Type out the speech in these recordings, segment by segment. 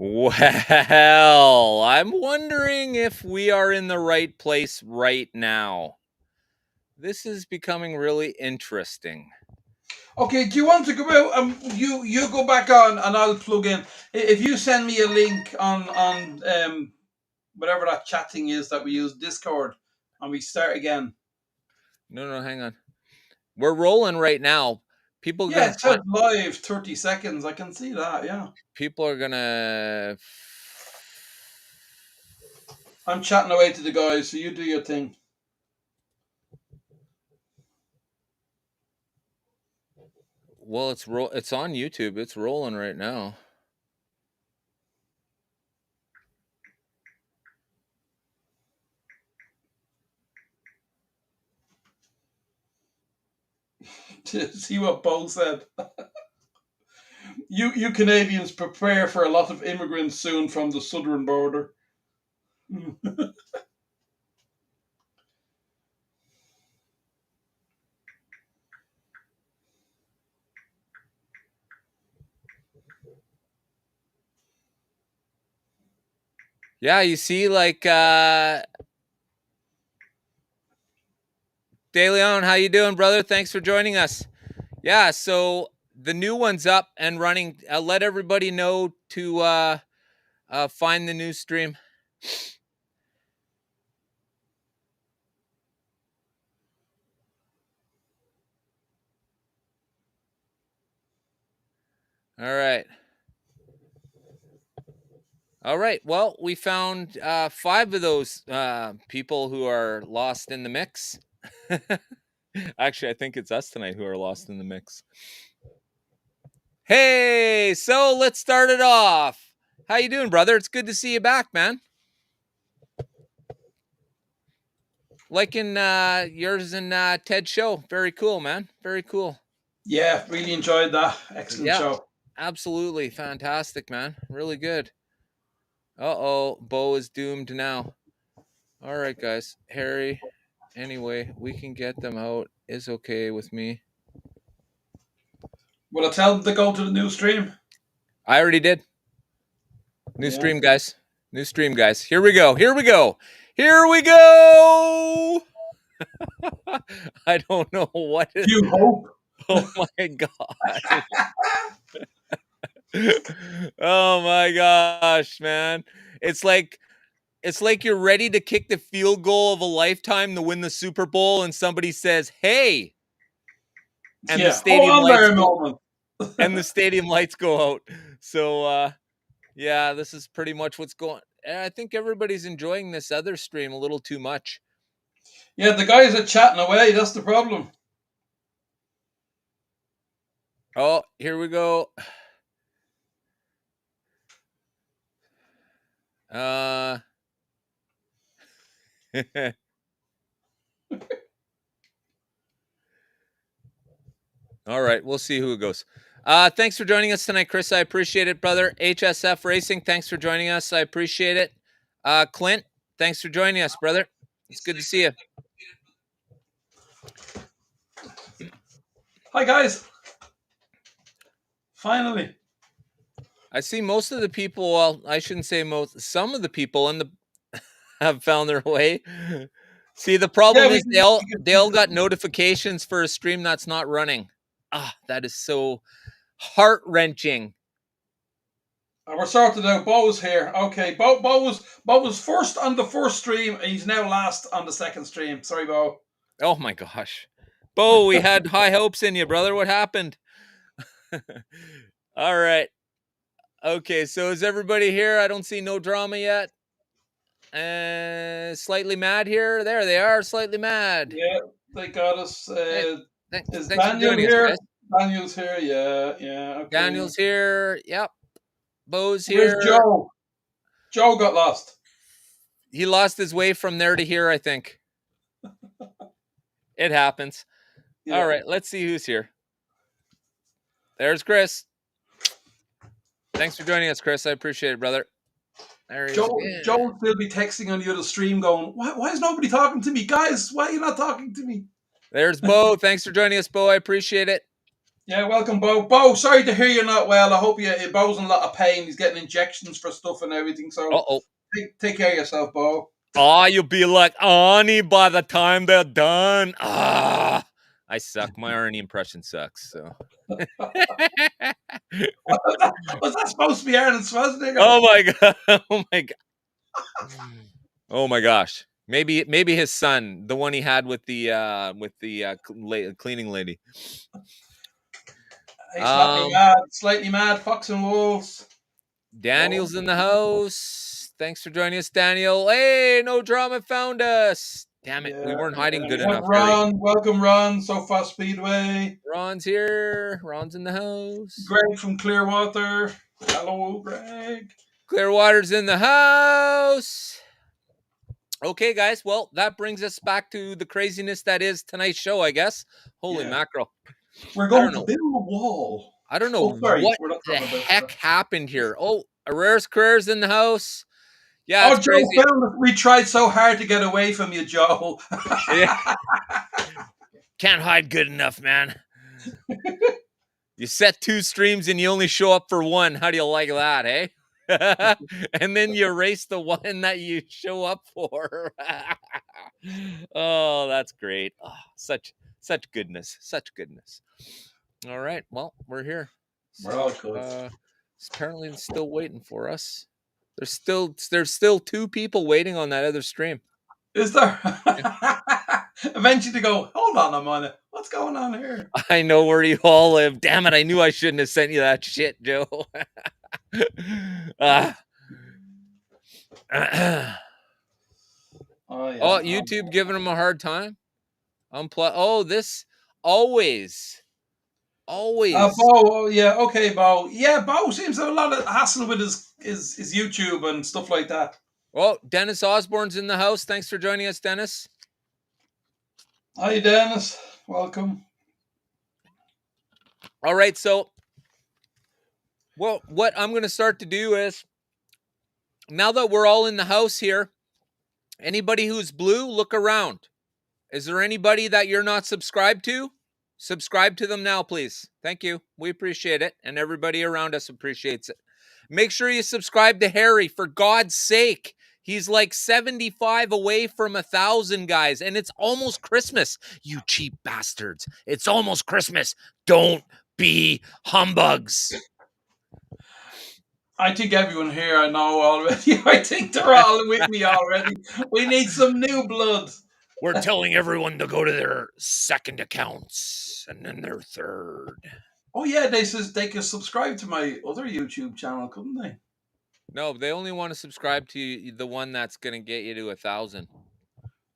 Well, I'm wondering if we are in the right place right now. This is becoming really interesting. Okay, do you want to go out? You go back on, and I'll plug in. If you send me a link on whatever that chat thing is that we use, Discord, and we start again. No, hang on. We're rolling right now. People are Yeah, gonna it says find. live 30 seconds. I can see that. Yeah, People are gonna. I'm chatting away to the guys, so you do your thing. Well, It's on YouTube. It's rolling right now. To see what Bo said. You Canadians prepare for a lot of immigrants soon from the southern border. Yeah, you see, like De Leon, how you doing, brother? Thanks for joining us. Yeah, so the new one's up and running. I'll let everybody know to find the new stream. All right. All right. Well, we found 5 of those people who are lost in the mix. Actually, I think it's us tonight who are lost in the mix. Hey, so let's start it off. How you doing, brother? It's good to see you back, man. Liking yours and Ted's show. Very cool, man. Very cool. Yeah, really enjoyed that. Excellent Yeah, show. absolutely fantastic, man. Really good. Uh-oh, Bo is doomed now. All right, guys. Harry, anyway, we can get them out. Is okay with me. Will I tell them to go to the new stream? I already did. New Yeah. stream, guys. New stream, guys. Here we go. Here we go. Here we go. I don't know what is. You hope. Oh my god. Oh my gosh, man. It's like it's like you're ready to kick the field goal of a lifetime to win the Super Bowl and somebody says, "Hey," and the Yeah. Hold stadium on lights there a go moment. out. So yeah, this is pretty much what's going. I think everybody's enjoying this other stream a little too much. Yeah, the guys are chatting away. That's the problem. Oh, here we go. Uh All right, we'll see who it goes. Thanks for joining us tonight, Chris. I appreciate it, brother. HSF Racing, thanks for joining us. I appreciate it. Clint, thanks for joining us, brother. It's good to see you. Hi, guys. Finally. I see most of the people. Well, I shouldn't say most. Some of the people in the have found their way. See, the Yeah, problem we is can, they all got notifications for a stream that's not running. Ah, that is so heart wrenching. we're sorted out. Bo's here. Okay, Bo was first on the first stream, and he's now last on the second stream. Sorry, Bo. Oh my gosh, Bo, we had high hopes in you, brother. What happened? All right. Okay, so is everybody here? I don't see no drama yet. Slightly mad here. There they are, slightly mad. Yeah, they got us. Hey, Is thanks for Daniel joining us, here? guys. Daniel's here. Yeah, yeah. Okay. Daniel's here. Yep. Bo's Where's here. Joe? Joe got lost. He lost his way from there to here, I think. It happens. Yeah. All right, let's see who's here. There's Chris. Thanks for joining us, Chris. I appreciate it, brother. There he is again. Joe will be texting on the other stream going, why is nobody talking to me? Guys, why are you not talking to me? There's Bo. Thanks for joining us, Bo. I appreciate it. Yeah, welcome, Bo. Bo, sorry to hear you're not well. I hope Bo's in a lot of pain. He's getting injections for stuff and everything. So Uh-oh. take care of yourself, Bo. Oh, you'll be like Arnie by the time they're done. Ah, I suck. My Arnie impression sucks. So. Was that supposed to be Arnold Schwarzenegger? Oh my god! Oh my god! Oh my gosh! Maybe his son, the one he had with the cleaning lady. Hey, slightly mad, Fox and Wolves. Daniel's in the house. Thanks for joining us, Daniel. Hey, no drama found us. Damn it, we weren't hiding good enough. Ron, welcome, Ron. So Fast Speedway. Ron's here. Ron's in the house. Greg from Clearwater. Hello, Greg. Clearwater's in the house. Okay, guys. Well, that brings us back to the craziness that is tonight's show, I guess. Holy mackerel. We're going to build a wall. I don't know what the heck happened here. Oh, Herrera's Career's in the house. Yeah, Joe, crazy. We tried so hard to get away from you, Joe. Yeah. Can't hide good enough, man. You set 2 streams and you only show up for 1. How do you like that, eh? And then you erase the one that you show up for. Oh, that's great. Oh, such goodness. Such goodness. All right. Well, we're here. We're all good. Apparently it's still waiting for us. There's still 2 people waiting on that other stream. Is there? Eventually to go, hold on a minute. What's going on here? I know where you all live. Damn it, I knew I shouldn't have sent you that shit, Joe. YouTube giving him a hard time. This always. Bo, yeah, okay, Bo. Yeah, Bo seems to have a lot of hassle with his YouTube and stuff like that. Oh, Dennis Osborne's in the house. Thanks for joining us, Dennis. Hi, Dennis. Welcome. All right, so what I'm going to start to do is, now that we're all in the house here, anybody who's blue, look around. Is there anybody that you're not subscribed to? Subscribe to them now, please. Thank you. We appreciate it, and everybody around us appreciates it. Make sure you subscribe to Harry, for God's sake. He's like 75 away from 1,000, guys, and it's almost Christmas. You cheap bastards. It's almost Christmas. Don't be humbugs. I think everyone here I know already. I think they're all with me already. We need some new blood. We're telling everyone to go to their second accounts and then their third. Oh yeah, they could subscribe to my other YouTube channel, couldn't they? No, they only want to subscribe to the one that's going to get you to 1,000.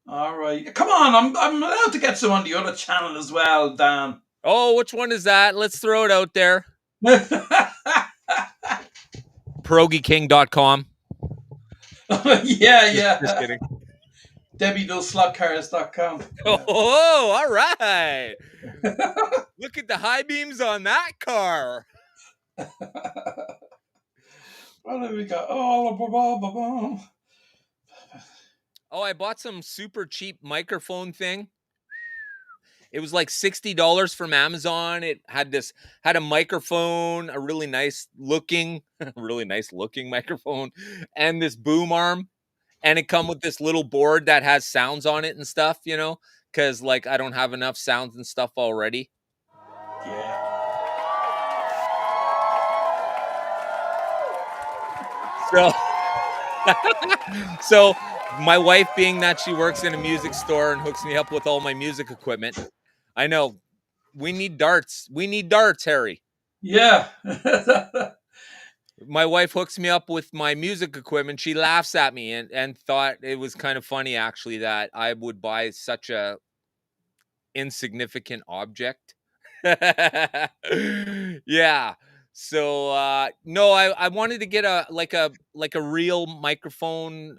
All right, come on, I'm allowed to get some on the other channel as well, Dan. Oh, which one is that? Let's throw it out there. ProgieKing.com. Yeah. Just kidding. DebbieDoesSlotCars.com. Oh, all right. Look at the high beams on that car. What have we got? I bought some super cheap microphone thing. It was like $60 from Amazon. It had a microphone, a really nice looking microphone, and this boom arm. And it come with this little board that has sounds on it and stuff, because like I don't have enough sounds and stuff already. Yeah. So my wife, being that she works in a music store and hooks me up with all my music equipment, I know we need darts. We need darts, Harry. Yeah. My wife hooks me up with my music equipment. She laughs at me and thought it was kind of funny, actually, that I would buy such a insignificant object. Yeah. So no, I wanted to get a real microphone.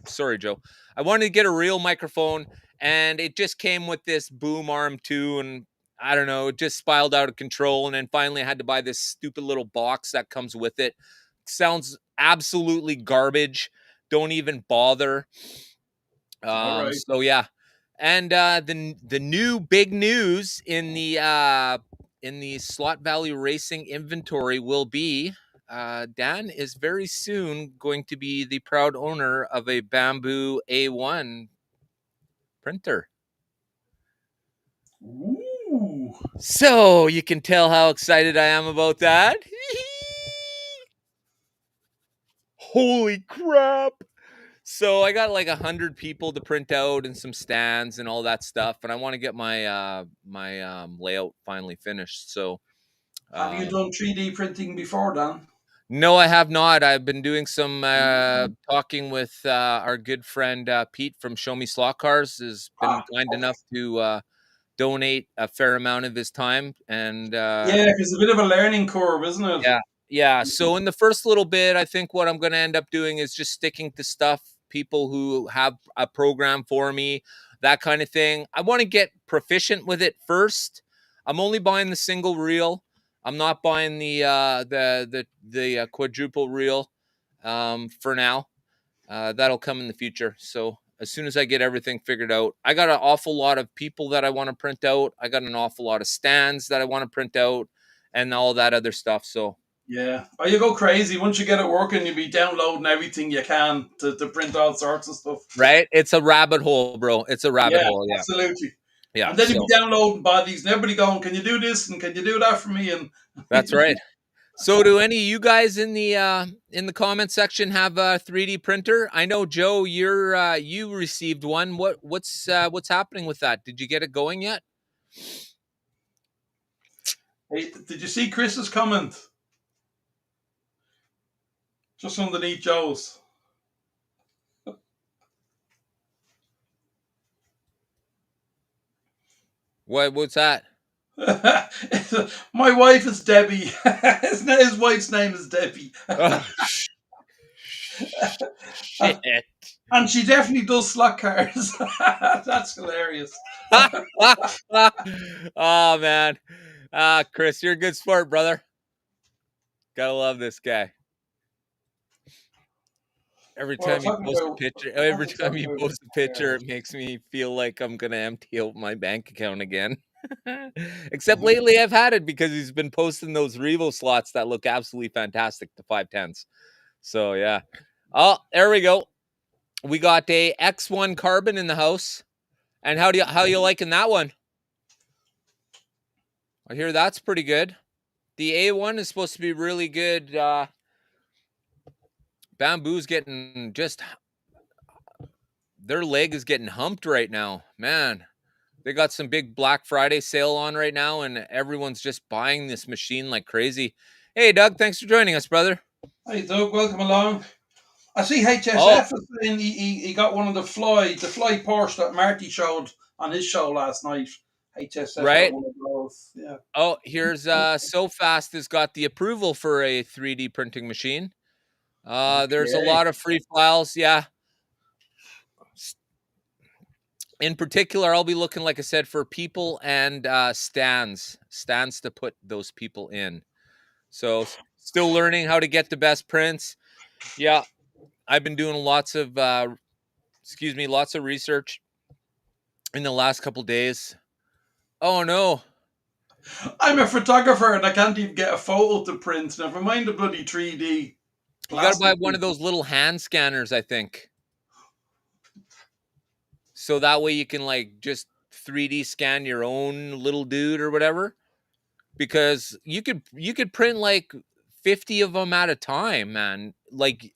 Sorry, Joe. I wanted to get a real microphone, and it just came with this boom arm too, and I don't know, it just spiraled out of control. And then finally I had to buy this stupid little box that comes with it. Sounds absolutely garbage. Don't even bother. Right. So yeah. And the new big news in the Slot Value Racing inventory will be Dan is very soon going to be the proud owner of a Bamboo A1 printer. Ooh. So you can tell how excited I am about that. Holy crap. So I got like 100 people to print out and some stands and all that stuff, and I want to get my layout finally finished. So Have you uh, done 3D printing before, Dan? no, I have not. I've been doing some talking with our good friend Pete from Show Me Slot Cars. Has been kind Okay. enough to donate a fair amount of his time, and Yeah, it's a bit of a learning curve, isn't it? yeah. Yeah. So in the first little bit, I think what I'm going to end up doing is just sticking to stuff, people who have a program for me, that kind of thing. I want to get proficient with it first. I'm only buying the single reel. I'm not buying the quadruple reel for now. That'll come in the future. So as soon as I get everything figured out, I got an awful lot of people that I want to print out. I got an awful lot of stands that I want to print out and all that other stuff. So Yeah. Oh, you go crazy. Once you get it working, you'll be downloading everything you can to print all sorts of stuff. right? It's a rabbit hole, bro. It's a rabbit Yeah, hole. Yeah. absolutely. Yeah. And then you'll be So downloading bodies and everybody going, can you do this and can you do that for me? And that's right. So do any of you guys in the comment section have a 3D printer? I know Joe, you received one. What's happening with that? Did you get it going yet? hey, did you see Chris's comment? Just underneath Joe's. What's that? My wife is Debbie. His wife's name is Debbie. Oh, shit. And she definitely does slot cars. That's hilarious. Oh man. Chris, you're a good sport, brother. Gotta love this guy. Every Well, time you talking post a about picture, what every was time talking you about post a picture, cars. it makes me feel like I'm gonna empty out my bank account again. Except lately I've had it because he's been posting those Revo slots that look absolutely fantastic, the 510s. So yeah. Oh, there we go. We got a X1 carbon in the house. And how you liking that one? I hear that's pretty good. The A1 is supposed to be really good. Bamboo's getting just their leg is getting humped right now. Man, they got some big Black Friday sale on right now, and everyone's just buying this machine like crazy. Hey, Doug, thanks for joining us, brother. Hey, Doug, welcome along. I see Oh, HSF is saying he got one of the fly Porsche that Marty showed on his show last night. HSF got right. one of those. Yeah. Oh, here's So Fast has got the approval for a 3D printing machine. There's a Okay. lot of free files. Yeah. In particular, I'll be looking, like I said, for people and stands to put those people in. So still learning how to get the best prints. Yeah, I've been doing lots of research in the last couple days. Oh no, I'm a photographer and I can't even get a photo to print. Never mind the bloody 3D you got to buy plastic. one of those little hand scanners, I think. So that way you can like just 3D scan your own little dude or whatever. Because you could print like 50 of them at a time, man. Like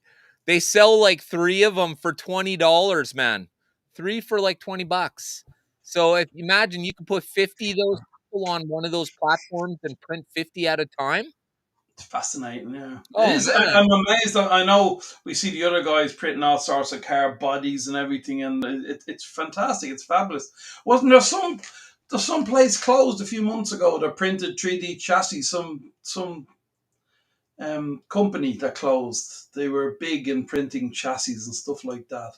they sell like 3 of them for $20, man. 3 for like $20. So if imagine you could put 50 of those people on one of those platforms and print 50 at a time. It's fascinating, yeah. It Oh is. man. I'm amazed. I know we see the other guys printing all sorts of car bodies and everything, and it's fantastic. It's fabulous. Wasn't there some place closed a few months ago that printed 3D chassis? Some company that closed. They were big in printing chassis and stuff like that.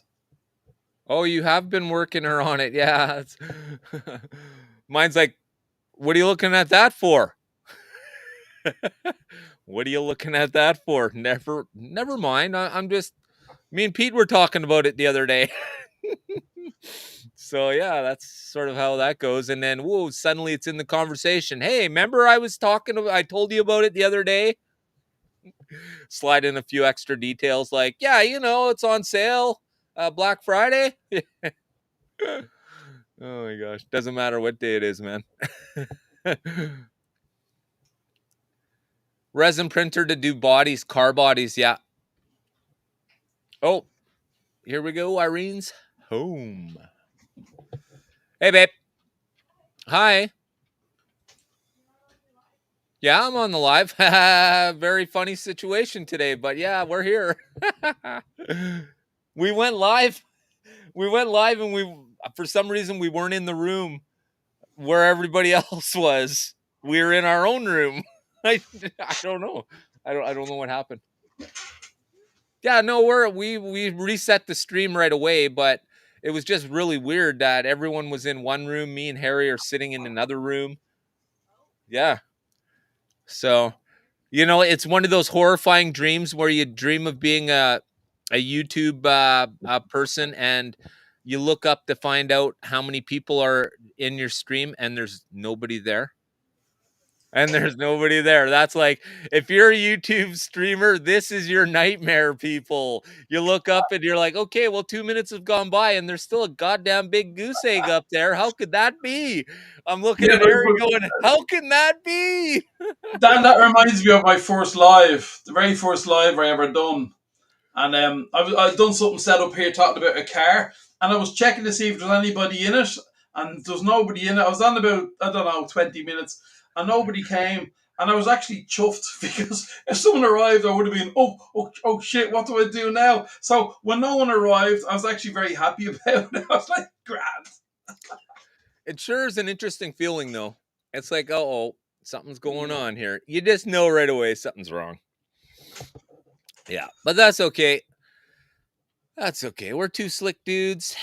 Oh, you have been working her on it. Yeah. Mine's like, what are you looking at that for? What are you looking at that for? Never mind. I'm just me and Pete were talking about it the other day. So yeah, that's sort of how that goes. And then whoa, suddenly it's in the conversation. Hey, remember I told you about it the other day? Slide in a few extra details like, yeah, it's on sale, Black Friday. Oh my gosh, doesn't matter what day it is, man. Resin printer to do bodies, car bodies, yeah. Oh, here we go. Irene's home. Hey, babe. Hi. Yeah, I'm on the live. Very funny situation today, but yeah, we're here. We went live. And for some reason, we weren't in the room where everybody else was. We were in our own room. I don't know. I don't know what happened. Yeah, no, we reset the stream right away, but it was just really weird that everyone was in one room. Me and Harry are sitting in another room. Yeah. So, it's one of those horrifying dreams where you dream of being a YouTube person, and you look up to find out how many people are in your stream, and there's nobody there. That's like, if you're a YouTube streamer, this is your nightmare, people. You look up and you're like, okay, well, 2 minutes have gone by and there's still a goddamn big goose egg up there. How could that be? I'm looking at Harry going, how can that be? Dan, that reminds me of my first live, the very first live I ever done. And I've done something set up here talking about a car, and I was checking to see if there was anybody in it, and there was nobody in it. I was on about, 20 minutes, and nobody came. And I was actually chuffed because if someone arrived, I would have been, oh shit, what do I do now? So when no one arrived, I was actually very happy about it. I was like, grand. It sure is an interesting feeling, though. It's like, oh, something's going on here. You just know right away something's wrong. Yeah, but that's okay. That's okay. We're two slick dudes,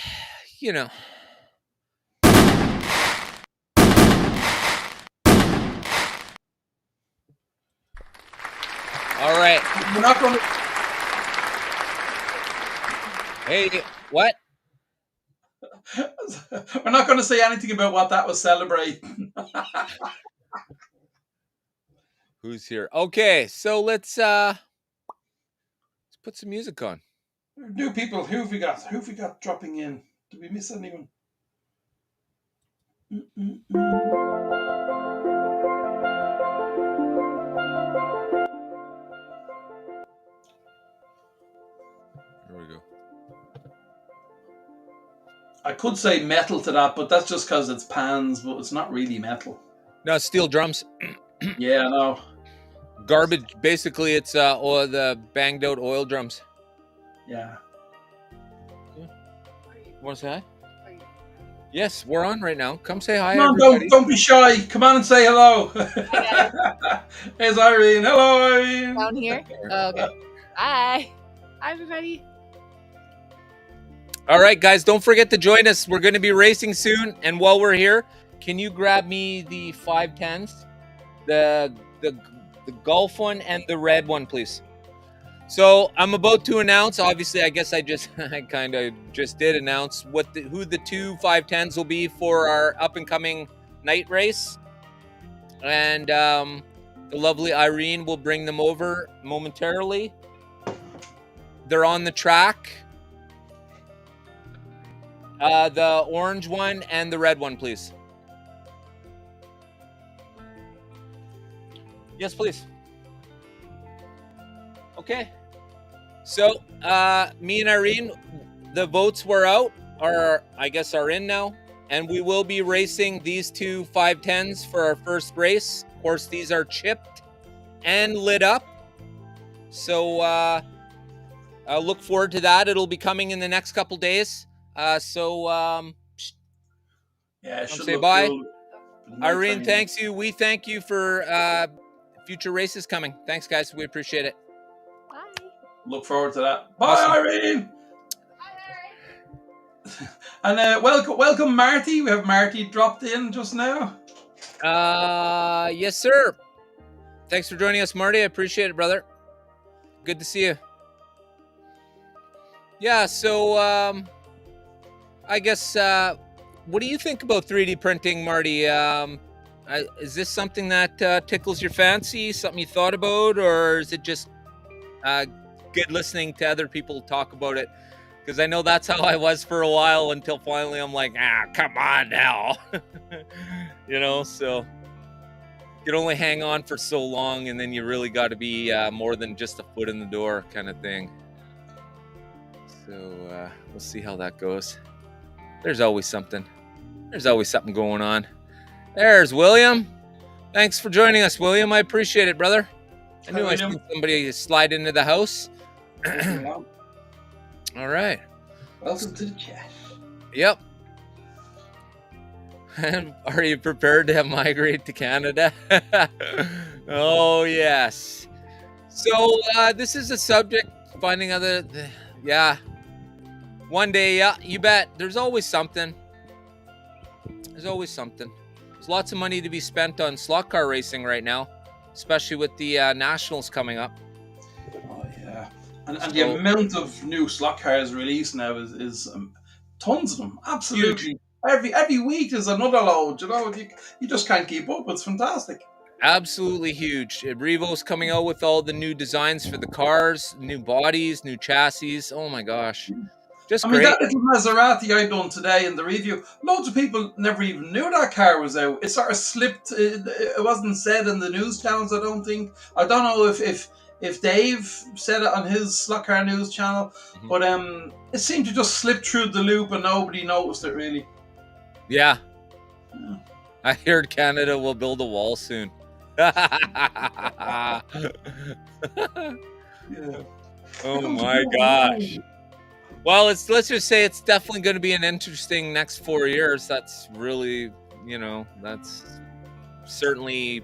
All right. We're not going to. Hey, what? We're not going to say anything about what that was celebrating. Who's here? Okay, so let's put some music on. New people, who have we got? Who have we got dropping in? Did we miss anyone? Here we go. I could say metal to that, but that's just because it's pans, but it's not really metal. No, steel drums. Yeah, I know. Garbage. Basically, it's the banged out oil drums. Yeah. You want to say hi? Yes, we're on right now. Come say hi, Come on, everybody. don't be shy. Come on and say hello. Here's Irene. Hello, Irene. Down here? Oh, okay. Hi. Hi, everybody. All right, guys, don't forget to join us. We're going to be racing soon. And while we're here, can you grab me the 510s? The golf one and the red one, please. So I'm about to announce, obviously, I guess I kind of just did announce who the two 510s will be for our up and coming night race. And the lovely Irene will bring them over momentarily. They're on the track. The orange one and the red one, please. Yes, please. Okay. So, me and Irene, the votes were out, are in now. And we will be racing these two 510s for our first race. Of course, these are chipped and lit up. So, I'll look forward to that. It'll be coming in the next couple days. Yeah, say bye. Cool. Irene, thanks you. We thank you for future races coming. Thanks, guys. We appreciate it. Bye. Look forward to that. Bye, Awesome. Irene. And welcome, Marty. We have Marty dropped in just now. Yes, sir. Thanks for joining us, Marty. I appreciate it, brother. Good to see you. Yeah, so I guess what do you think about 3D printing, Marty? Is this something that tickles your fancy? Something you thought about, or is it just good listening to other people talk about it? Because I know that's how I was for a while until finally I'm like, come on now. So you can only hang on for so long, and then you really got to be more than just a foot in the door kind of thing. So we'll see how that goes. There's always something. There's always something going on. There's William. Thanks for joining us, William. I appreciate it, brother. I knew I seen somebody slide into the house. All right. Welcome to the chat. Yep. Are you prepared to migrate to Canada? Oh, yes. So this is a subject, finding other... Yeah. One day, yeah, you bet. There's always something. There's always something. There's lots of money to be spent on slot car racing right now, especially with the Nationals coming up. Oh, yeah. And the amount of new slot cars released now is tons of them. Absolutely. Huge. Every week there's another load. You just can't keep up. It's fantastic. Absolutely huge. Revo's coming out with all the new designs for the cars, new bodies, new chassis. Oh my gosh. Just great. That little Maserati I done today in the review, loads of people never even knew that car was out. It sort of slipped. It wasn't said in the news channels, I don't think. I don't know if Dave said it on his Slot Car News channel, but it seemed to just slip through the loop and nobody noticed it really. Yeah. I heard Canada will build a wall soon. Yeah. Oh my gosh. Well, let's just say it's definitely going to be an interesting next 4 years. That's really, that's certainly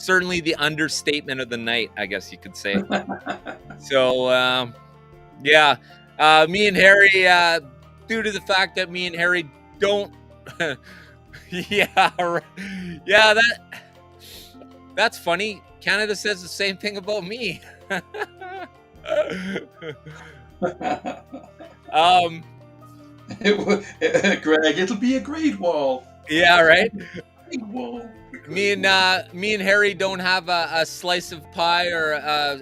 the understatement of the night, I guess you could say. So, yeah, me and Harry, due to the fact that me and Harry don't, that's funny. Canada says the same thing about me. Greg, it'll be a great wall. Yeah, right. Great wall. Me and Harry don't have a slice of pie or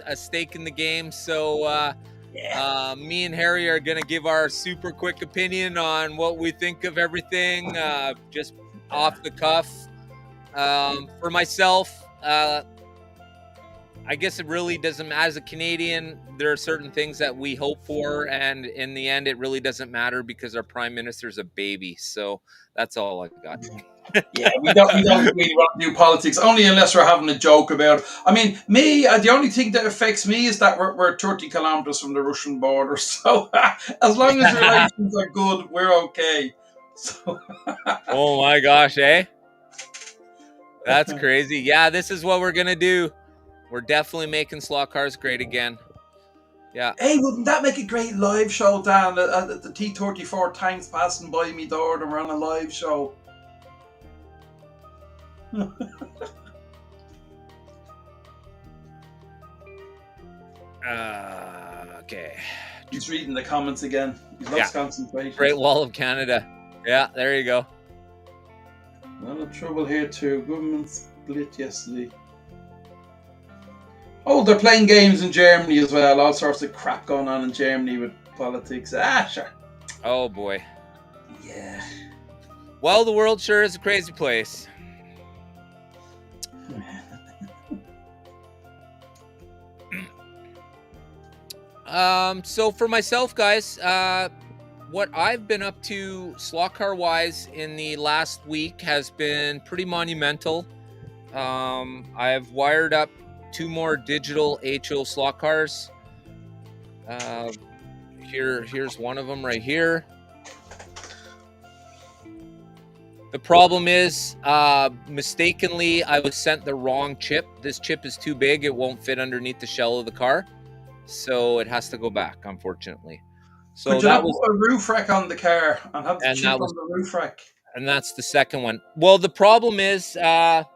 a stake in the game, so me and Harry are gonna give our super quick opinion on what we think of everything, just off the cuff. For myself, I guess it really doesn't. As a Canadian, there are certain things that we hope for, and in the end, it really doesn't matter because our prime minister's a baby. So that's all I got. Yeah, we don't really want to do politics, only unless we're having a joke about it. I mean, me, the only thing that affects me is that we're 30 kilometers from the Russian border. So as long as relations are good, we're okay. So. Oh my gosh, eh? That's crazy. Yeah, this is what we're gonna do. We're definitely making slot cars great again. Yeah. Hey, wouldn't that make a great live show, Dan? The T34 tanks passing by me door and we're on a live show. Okay. He's reading the comments again. He's lost concentration. Great Wall of Canada. Yeah, there you go. A lot of trouble here too. Government split yesterday. Oh, they're playing games in Germany as well. All sorts of crap going on in Germany with politics. Sure. Oh boy. Yeah. Well, the world sure is a crazy place. So for myself, guys, what I've been up to slot car wise in the last week has been pretty monumental. I've wired up 2 more digital HO slot cars. Here's one of them right here. The problem is, mistakenly, I was sent the wrong chip. This chip is too big. It won't fit underneath the shell of the car. So it has to go back, unfortunately. So could you not put a roof rack on the car and have the chip on the roof rack? And that's the second one. Well, the problem is I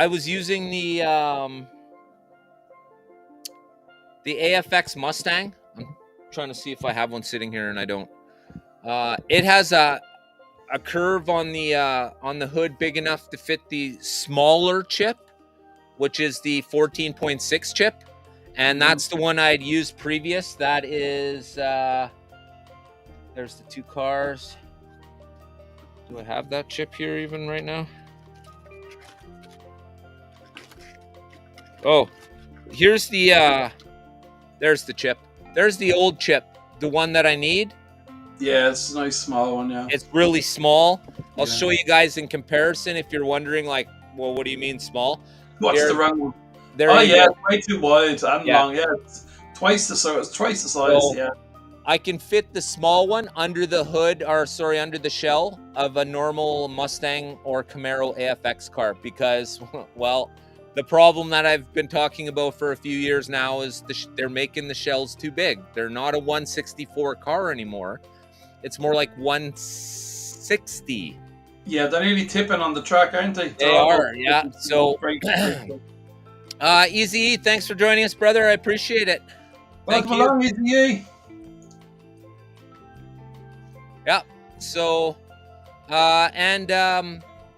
was using the AFX Mustang. I'm trying to see if I have one sitting here, and I don't. It has a curve on the hood big enough to fit the smaller chip, which is the 14.6 chip, and that's the one I'd used previous. That is, there's the two cars. Do I have that chip here even right now? Oh, here's the, there's the chip. There's the old chip, the one that I need. Yeah, it's a nice small one, yeah. It's really small. I'll Yeah. show you guys in comparison if you're wondering, like, well, what do you mean small? What's There- the wrong one? There Oh you yeah, go. it's way too wide and Yeah. long. Yeah, it's twice the size. So- Yeah. I can fit the small one under the hood, or sorry, under the shell of a normal Mustang or Camaro AFX car because, well, the problem that I've been talking about for a few years now is they're making the shells too big. They're not a 164 car anymore. It's more like 160. Yeah, they're nearly tipping on the track, aren't they? They are, yeah. So- Great. Easy E, thanks for joining us, brother. I appreciate it. Thank Welcome you. along, Easy. So,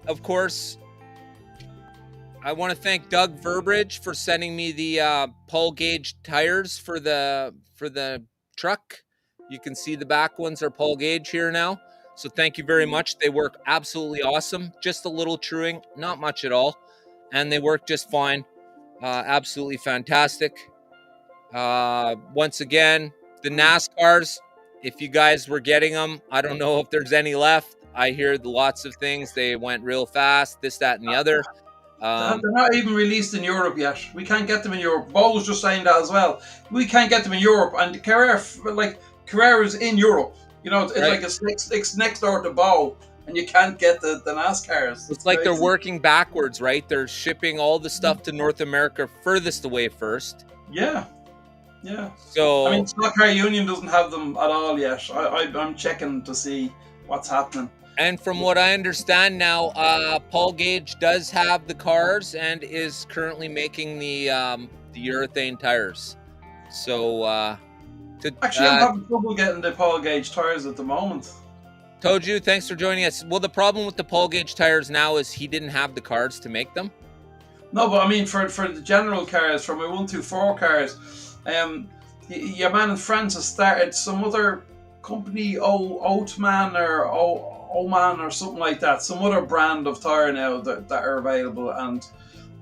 of course, I want to thank Doug Verbridge for sending me the Paul Gauge tires for the truck. You can see the back ones are Paul Gauge here now. So thank you very much. They work absolutely awesome. Just a little truing, not much at all, and they work just fine. Absolutely fantastic. Once again, the NASCARs. If you guys were getting them, I don't know if there's any left. I hear lots of things. They went real fast, this, that, and the other. They're not even released in Europe yet. We can't get them in Europe. Bo was just saying that as well. We can't get them in Europe, and Carrera's in Europe. You know, it's Right. like it's next door to Bo, and you can't get the NASCARs. It's like they're crazy. working backwards, right? They're shipping all the stuff to North America furthest away first. Yeah, yeah. So I mean, Stock Car Union doesn't have them at all yet. I'm checking to see what's happening. and from what I understand now, Paul Gauge does have the cars and is currently making the urethane tires. So Actually, I'm having trouble getting the Paul Gauge tires at the moment. Toju, thanks for joining us. Well, the problem with the Paul Gauge tires now is he didn't have the cars to make them. No, but I mean for the general cars, for my 124 cars, your man in France has started some other company, Oatman or Oman or something like that, some other brand of tire now that are available. And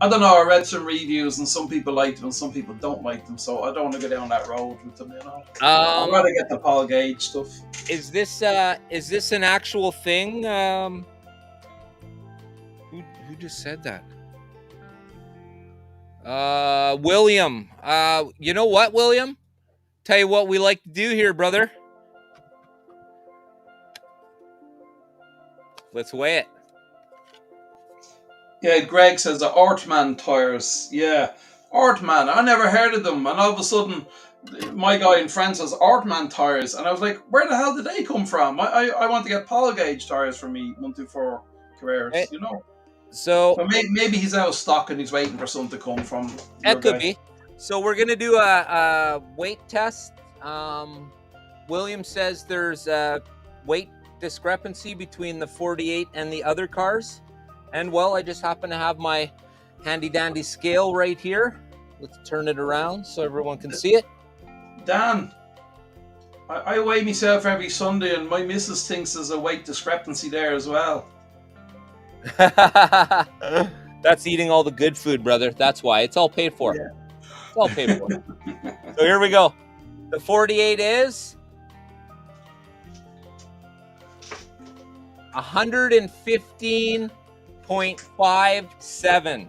I don't know, I read some reviews and some people like them and some people don't like them, so I don't want to go down that road with them, you know. I'd rather get the Paul Gauge stuff. Is this an actual thing? Who just said that? William. You know what, William? Tell you what we like to do here, brother. Let's weigh it. Yeah, Greg says the Ortman tires. Yeah, Ortman. I never heard of them, and all of a sudden, my guy in France has Ortman tires, and I was like, "Where the hell did they come from?" I want to get Paul Gauge tires for me 124 Carreras, Hey. you know. So But maybe he's out of stock and he's waiting for some to come from. your that could guy. be. So we're gonna do a weight test. William says there's a weight discrepancy between the 48 and the other cars. And well, I just happen to have my handy dandy scale right here. Let's turn it around so everyone can see it. Dan, I weigh myself every Sunday, and my missus thinks there's a weight discrepancy there as well. That's eating all the good food, brother. That's why. It's all paid for. Yeah. It's all paid for. So here we go. The 48 is 115.57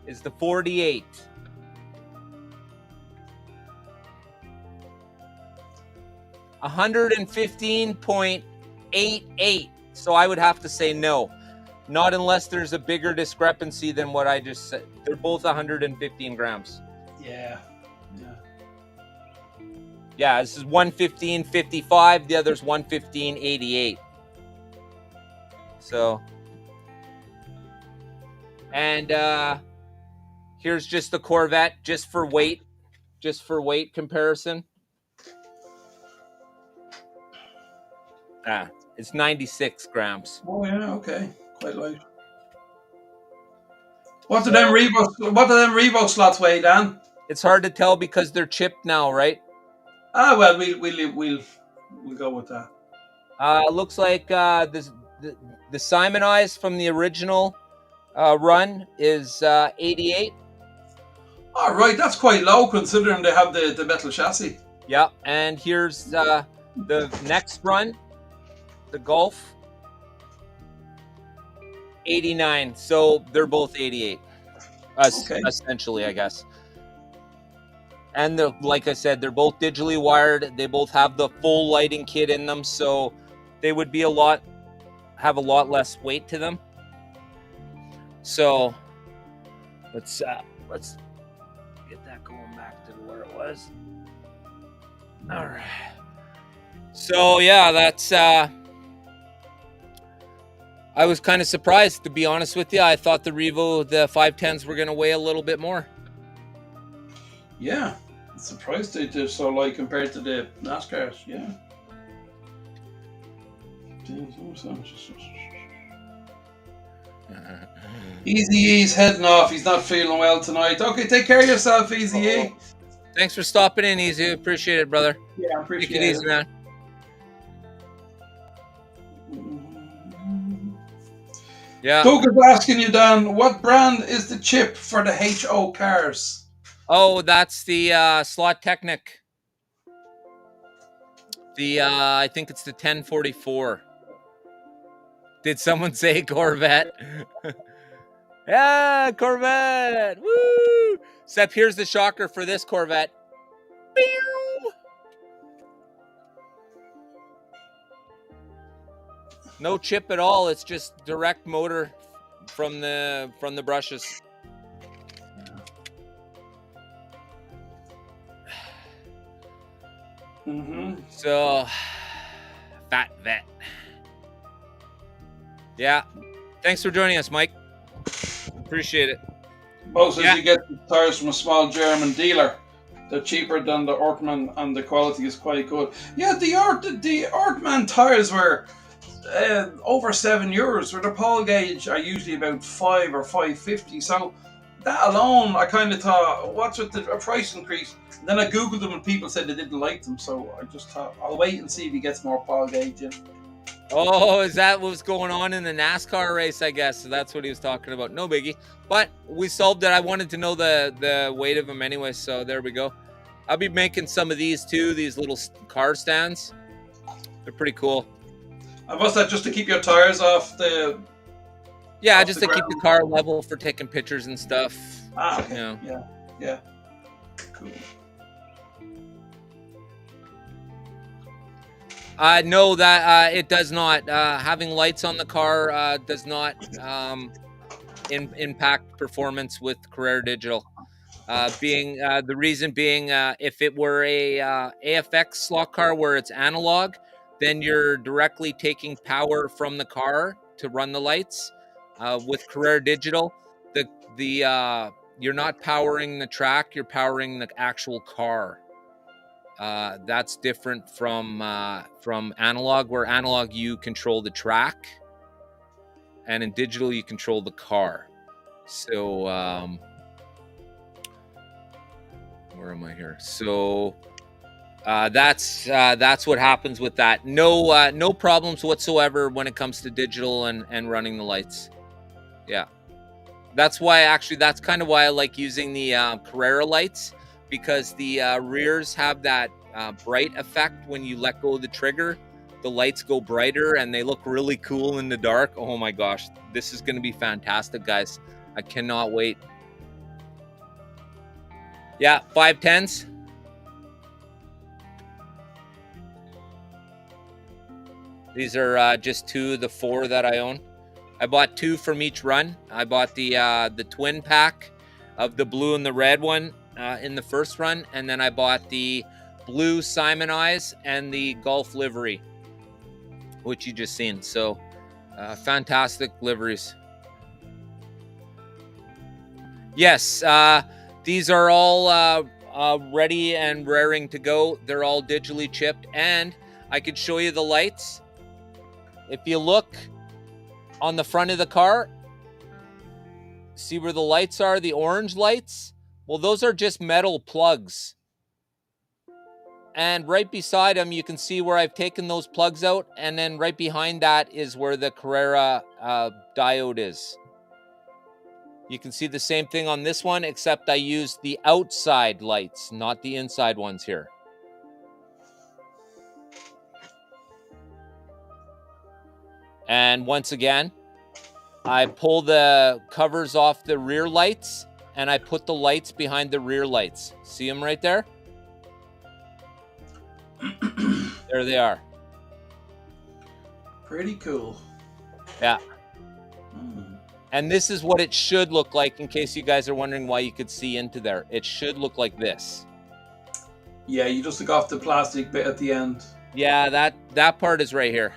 is the 48. A 115.88. So I would have to say no. Not unless there's a bigger discrepancy than what I just said. They're both 115 grams. Yeah. Yeah, this is 115.55. The other's 115.88. So, and here's just the Corvette, just for weight comparison. It's 96 grams. Oh yeah, okay, quite light. What do them Revo slots weigh, Dan? It's hard to tell because they're chipped now, right? Ah, well, we'll go with that. Looks like the Simonize from the original run is 88. All right, that's quite low considering they have the metal chassis. Yeah, and here's the next run, the Golf, 89. So they're both 88, Okay. essentially, I guess. And like I said, they're both digitally wired. They both have the full lighting kit in them, so they would be have a lot less weight to them. So let's get that going back to where it was. All right. So yeah, that's I was kind of surprised, to be honest with you. I thought the 510s were going to weigh a little bit more. Yeah, I'm surprised they're so light compared to the NASCARs. Yeah. Easy E's heading off. He's not feeling well tonight. Okay, take care of yourself, Easy E. Thanks for stopping in, Easy. Appreciate it, brother. Yeah, I appreciate Take it easy, man. Yeah. Doug is asking you, Dan, what brand is the chip for the HO cars? Oh, that's the Slot Technic. The I think it's the 1044. Did someone say Corvette? Yeah, Corvette. Woo! Except here's the shocker for this Corvette. Pew! No chip at all. It's just direct motor from the brushes. Mm-hmm. So, fat vet. Yeah. Thanks for joining us, Mike. Appreciate it. Bo says you get the tires from a small German dealer. They're cheaper than the Ortman and the quality is quite good. Yeah, the Ortman tires were over €7, where the Paul gauge are usually about $5 or $5.50. So that alone, I kind of thought, what's with the price increase? And then I googled them and people said they didn't like them. So I just thought I'll wait and see if he gets more Paul gauge in. Oh, is that what's going on in the NASCAR race? I guess so. That's what he was talking about. No biggie. But we solved it. I wanted to know the weight of them anyway. So there we go. I'll be making some of these too. These little car stands. They're pretty cool. And what's that, just to keep your tires off the... Yeah, off just the to keep ground? the car level for taking pictures and stuff. Ah, okay. You know. Yeah. Cool. No, that it does not. Having lights on the car does not impact performance with Carrera Digital. The reason being, if it were a AFX slot car where it's analog, then you're directly taking power from the car to run the lights. With Carrera Digital, you're not powering the track; you're powering the actual car. That's different from analog, where analog you control the track, and in digital you control the car. So where am I here? So that's what happens with that. No problems whatsoever when it comes to digital and running the lights. Yeah, that's kind of why I like using the Carrera lights, because the rears have that bright effect. When you let go of the trigger, the lights go brighter and they look really cool in the dark. Oh my gosh, this is going to be fantastic, guys. I cannot wait. Yeah, 510s. These are just two of the four that I own. I bought two from each run. I bought the twin pack of the blue and the red one in the first run, and then I bought the blue Simonize and the Golf livery, which you just seen. So fantastic liveries. Yes, these are all ready and raring to go. They're all digitally chipped, and I could show you the lights. if you look on the front of the car, see where the lights are, the orange lights? Well, those are just metal plugs. And right beside them, you can see where I've taken those plugs out. And then right behind that is where the Carrera diode is. You can see the same thing on this one, except I used the outside lights, not the inside ones here. And once again, I pull the covers off the rear lights and I put the lights behind the rear lights. See them right there? There they are. Pretty cool. Yeah. Mm. And this is what it should look like, in case you guys are wondering why you could see into there. It should look like this. Yeah, you just took off the plastic bit at the end. Yeah, that part is right here.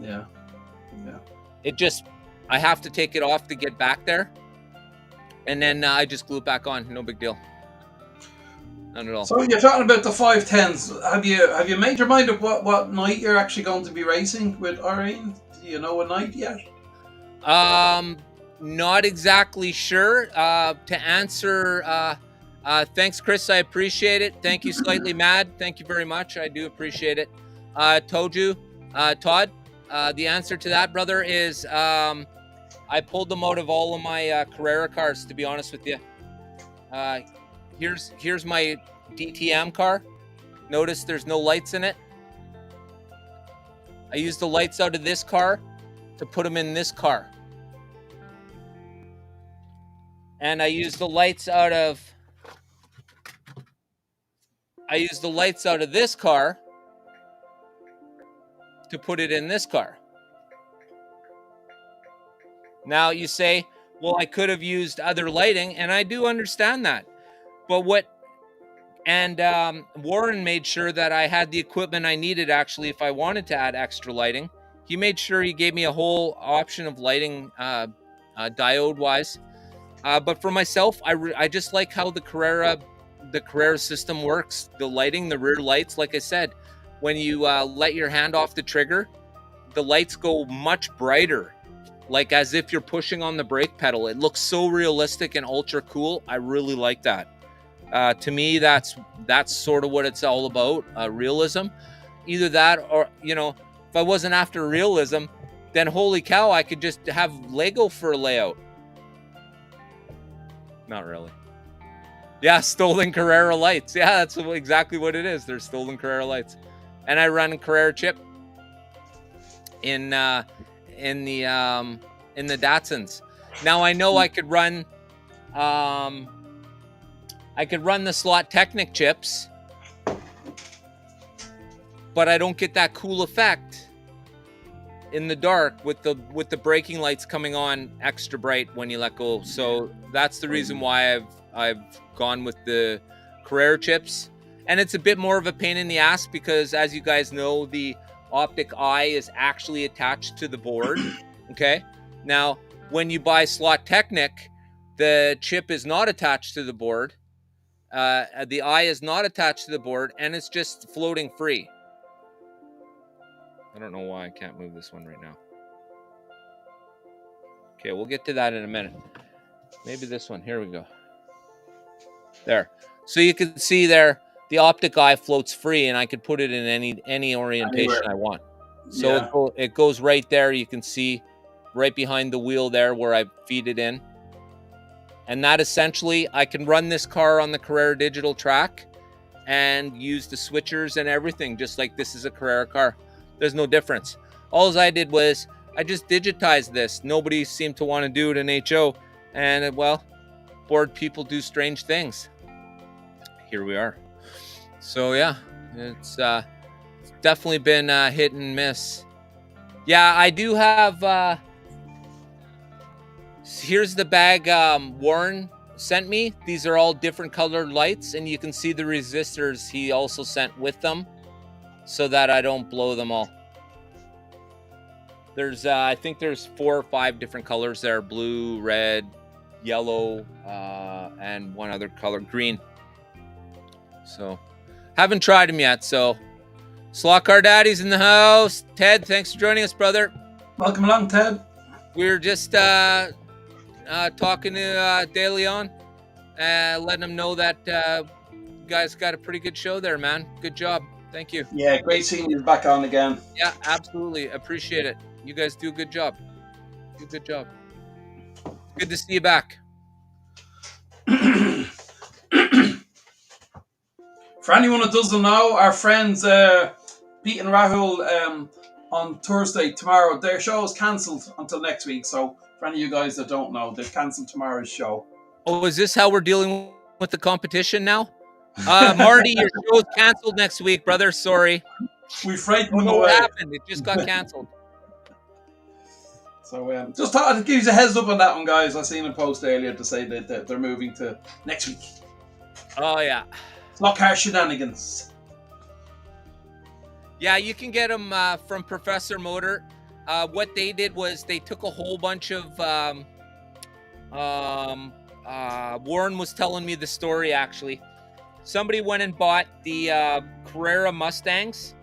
Yeah. Yeah. It just, I have to take it off to get back there. And then I just glue it back on. No big deal. Not at all. So you're talking about the 510s. Have you made your mind up what night you're actually going to be racing with Irene? Do you know a night yet? Not exactly sure. To answer, thanks, Chris. I appreciate it. Thank you, Slightly Mad. Thank you very much. I do appreciate it. Told you, Todd. The answer to that, brother, is I pulled them out of all of my Carrera cars. To be honest with you, here's my DTM car. Notice there's no lights in it. I used the lights out of this car to put them in this car. And I used the lights out of this car to put it in this car. Now you say, well, I could have used other lighting, and I do understand that. But Warren made sure that I had the equipment I needed, actually, if I wanted to add extra lighting. He made sure he gave me a whole option of lighting, diode-wise. But for myself, I just like how the Carrera system works. The lighting, the rear lights, like I said, when you let your hand off the trigger, the lights go much brighter, like as if you're pushing on the brake pedal. It looks so realistic and ultra cool. I really like that. To me, that's sort of what it's all about, realism. Either that or, if I wasn't after realism, then holy cow, I could just have Lego for a layout. Not really. Yeah, stolen Carrera lights. Yeah, that's exactly what it is. They're stolen Carrera lights. And I run Carrera chip in the Datsuns. Now I know I could run the Slot Technic chips, but I don't get that cool effect in the dark with the braking lights coming on extra bright when you let go. So that's the reason why I've gone with the Carrera chips. And it's a bit more of a pain in the ass because, as you guys know, the optic eye is actually attached to the board. Okay. Now, when you buy Slot Technic, the chip is not attached to the board. The eye is not attached to the board, and it's just floating free. I don't know why I can't move this one right now. Okay, we'll get to that in a minute. Maybe this one. Here we go. There. So you can see there, the optic eye floats free, and I could put it in any orientation I want. So yeah. It goes right there. You can see right behind the wheel there where I feed it in. And that essentially, I can run this car on the Carrera digital track and use the switchers and everything, just like this is a Carrera car. There's no difference. All I did was I just digitized this. Nobody seemed to want to do it in HO. And well, bored people do strange things. Here we are. So yeah, it's definitely been hit and miss. Yeah, I do have... here's the bag Warren sent me. These are all different colored lights, and you can see the resistors he also sent with them so that I don't blow them all. There's I think there's 4 or 5 different colors there: blue, red, yellow, and one other color, green. So haven't tried them yet, so Slot Car Daddy's in the house. Ted, thanks for joining us, brother. Welcome along, Ted. We were just talking to De Leon, letting him know that you guys got a pretty good show there, man. Good job. Thank you. Yeah, great seeing you back on again. Yeah, absolutely. Appreciate it. You guys do a good job. Do a good job. Good to see you back. For anyone that doesn't know, our friends Pete and Rahul on Thursday, tomorrow, their show is cancelled until next week. So for any of you guys that don't know, they've cancelled tomorrow's show. Oh, is this how we're dealing with the competition now? Marty, your show's canceled next week, brother. Sorry. We frightened I don't them know what away. happened. It just got canceled. So just thought I'd give you a heads up on that one, guys. I seen a post earlier to say that they're moving to next week. Oh, yeah. Slot Car Shenanigans. Yeah, you can get them from Professor Motor. What they did was they took a whole bunch of... Warren was telling me the story, actually. Somebody went and bought the Carrera Mustangs.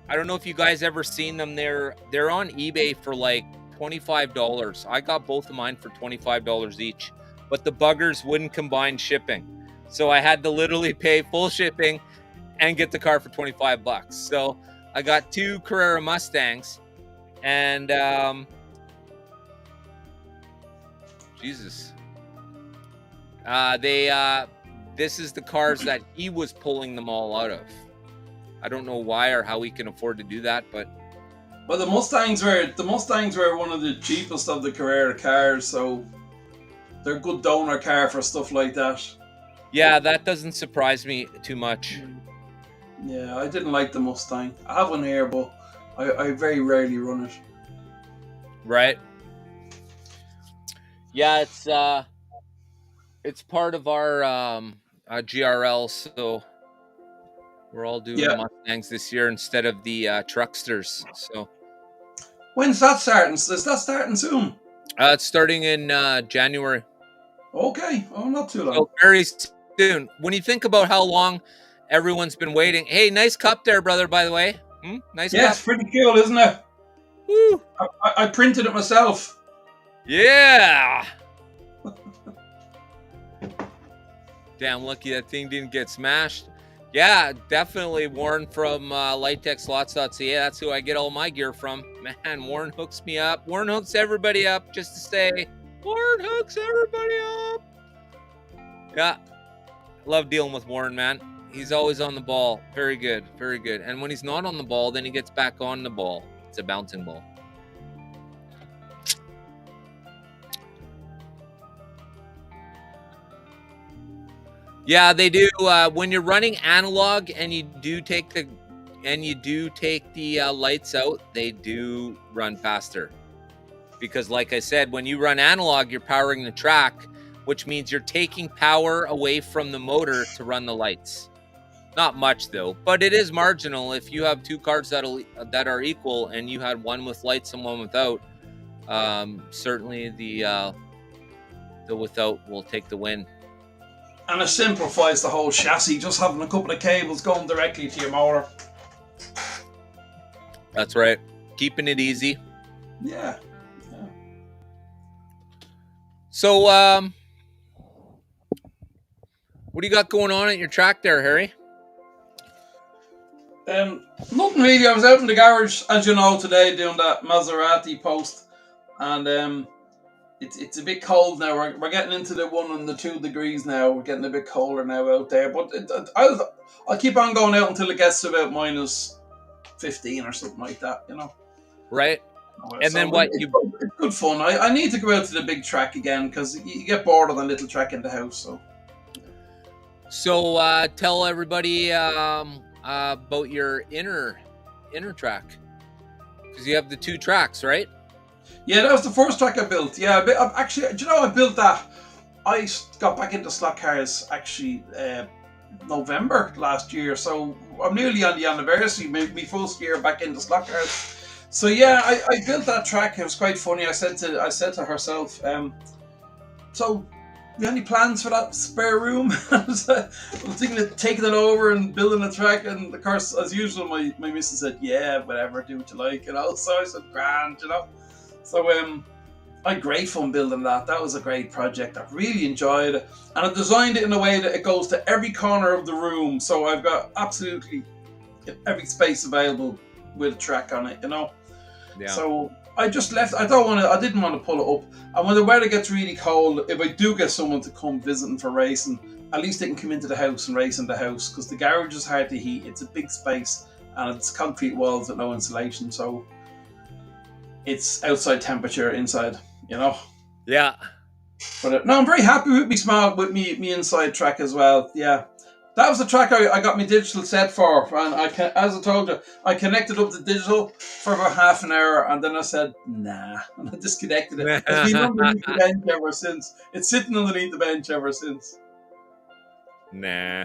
I don't know if you guys ever seen them. They're on eBay for like $25. I got both of mine for $25 each. But the buggers wouldn't combine shipping. So I had to literally pay full shipping and get the car for $25. So I got two Carrera Mustangs, and Jesus, this is the cars that he was pulling them all out of. I don't know why or how he can afford to do that, but well, the Mustangs were one of the cheapest of the Carrera cars, so they're a good donor car for stuff like that. yeah, that doesn't surprise me too much. Yeah, I didn't like the Mustang. I have one here, but I very rarely run it. Right? Yeah, it's part of our GRL, so we're all doing Mustangs this year instead of the trucksters. So when's that starting? Is that starting soon? it's starting in January. Okay, oh, not too long. So very soon. When you think about how long everyone's been waiting. Hey, nice cup there, brother, by the way. Nice yeah, cup. it's pretty cool, isn't it? Woo. I printed it myself. Yeah. Damn lucky that thing didn't get smashed. Yeah, definitely Warren from LightTechSlots.ca. That's who I get all my gear from. Man, Warren hooks me up. Warren hooks everybody up, just to say, Warren hooks everybody up. Yeah, love dealing with Warren, man. He's always on the ball. Very good, very good. And when he's not on the ball, then he gets back on the ball. It's a bouncing ball. Yeah, they do. When you're running analog and you do take the lights out, they do run faster. Because like I said, when you run analog, you're powering the track, which means you're taking power away from the motor to run the lights. Not much though, but it is marginal. If you have two cars that are equal and you had one with lights and one without, certainly the without will take the win. And it simplifies the whole chassis, just having a couple of cables going directly to your motor. That's right. Keeping it easy. Yeah. So, what do you got going on at your track there, Harry? Nothing really. I was out in the garage, as you know, today doing that Maserati post, and it's a bit cold now. We're getting into the 1 and the 2 degrees now. We're getting a bit colder now out there, but I'll keep on going out until it gets to about minus 15 or something like that, you know. Right. And so then what? It's good fun. I need to go out to the big track again because you get bored of the little track in the house. So tell everybody about your inner track, because you have the 2 tracks, right? Yeah, that was the first track I built. Yeah, actually, do you know I built that? I got back into slot cars actually November last year, so I'm nearly on the anniversary, my first year back into slot cars. So yeah, I built that track. It was quite funny. I said to herself, so you got any plans for that spare room? I was thinking of taking it over and building a track, and of course, as usual, my missus said, yeah, whatever, do what you like, you know. So I said, grand, you know. So I'm grateful in building that. That was a great project. I really enjoyed it, and I designed it in a way that it goes to every corner of the room. So I've got absolutely every space available with a track on it, you know. Yeah. So I just left. I didn't want to pull it up. And when the weather gets really cold, if I do get someone to come visiting for racing, at least they can come into the house and race in the house, because the garage is hard to heat. It's a big space and it's concrete walls with no insulation, so it's outside temperature inside, you know. Yeah. But no, I'm very happy with me inside track as well. Yeah. That was the track I got my digital set for, and as I told you, I connected up the digital for about half an hour, and then I said, nah, and I disconnected it. It's been underneath the bench ever since. It's sitting underneath the bench ever since. Nah.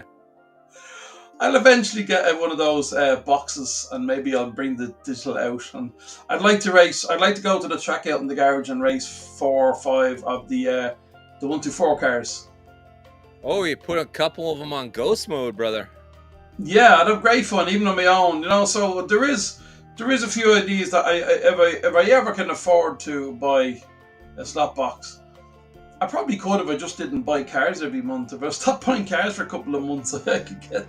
I'll eventually get one of those boxes, and maybe I'll bring the digital out. And I'd like to race. I'd like to go to the track out in the garage and race 4 or 5 of the 124 cars. Oh, you put a couple of them on ghost mode, brother. Yeah, I'd have great fun, even on my own, you know. So there is a few ideas that if I ever can afford to buy a slot box, I probably could if I just didn't buy cars every month. If I stopped buying cars for a couple of months, I could get.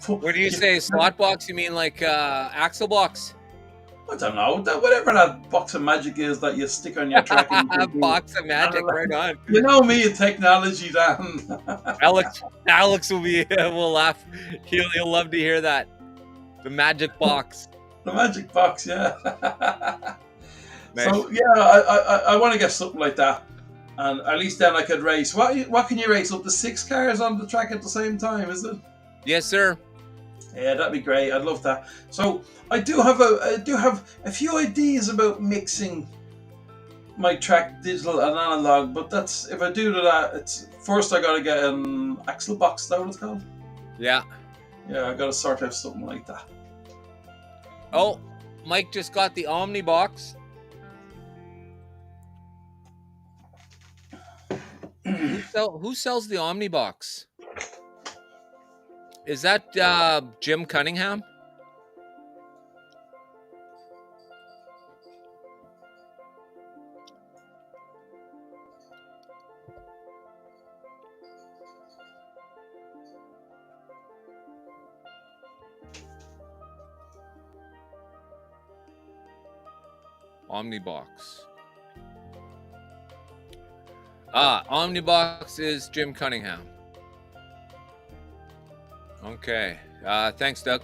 When you say slot box, you mean like axle box? I don't know, whatever that box of magic is that you stick on your track. Box of magic, right on. You know me and technology, Dan. Alex will laugh. He'll love to hear that. The magic box. The magic box, yeah. Nice. So yeah, I want to get something like that, and at least then I could race. What can you race, up to 6 cars on the track at the same time? Is it? Yes, sir. Yeah, that'd be great. I'd love that. So I do have a few ideas about mixing my track digital and analog, but that's if I do that. It's first I gotta get an axle box. Is that what it's called? Yeah. Yeah, I gotta sort out something like that. Oh, Mike just got the Omni box. Who sells the Omni box? Is that Jim Cunningham? Omnibox. Omnibox is Jim Cunningham. Okay. Thanks, Doug.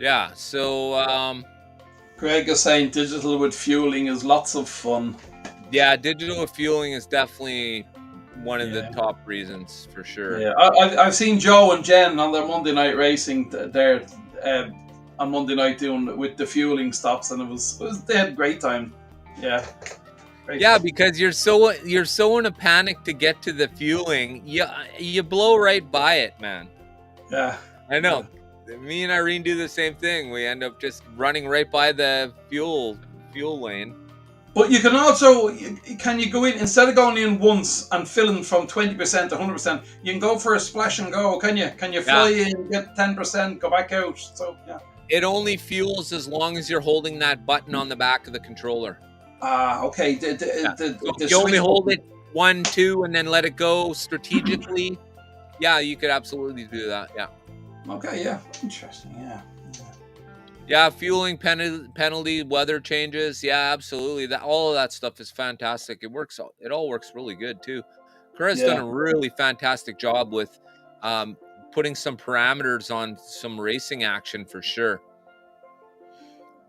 Yeah, so Greg is saying digital with fueling is lots of fun. Yeah, digital fueling is definitely one of the top reasons for sure. Yeah, I've seen Joe and Jen on their Monday night racing there on Monday night doing with the fueling stops, and they had a great time. Yeah. Yeah, because you're so in a panic to get to the fueling, you blow right by it, man. Yeah, I know. Yeah. Me and Irene do the same thing. We end up just running right by the fuel lane. But you can also can you go in instead of going in once and filling from 20% to 100%? You can go for a splash and go. Can you? Can you fly in, get 10%, go back out? So yeah. It only fuels as long as you're holding that button on the back of the controller. Okay. You only hold it 1, 2, and then let it go strategically. Yeah, you could absolutely do that. Yeah. Okay. Yeah. Interesting. Yeah. Yeah, fueling penalty, weather changes. Yeah, absolutely. All of that stuff is fantastic. It all works really good too. Kura's done a really fantastic job with putting some parameters on some racing action for sure.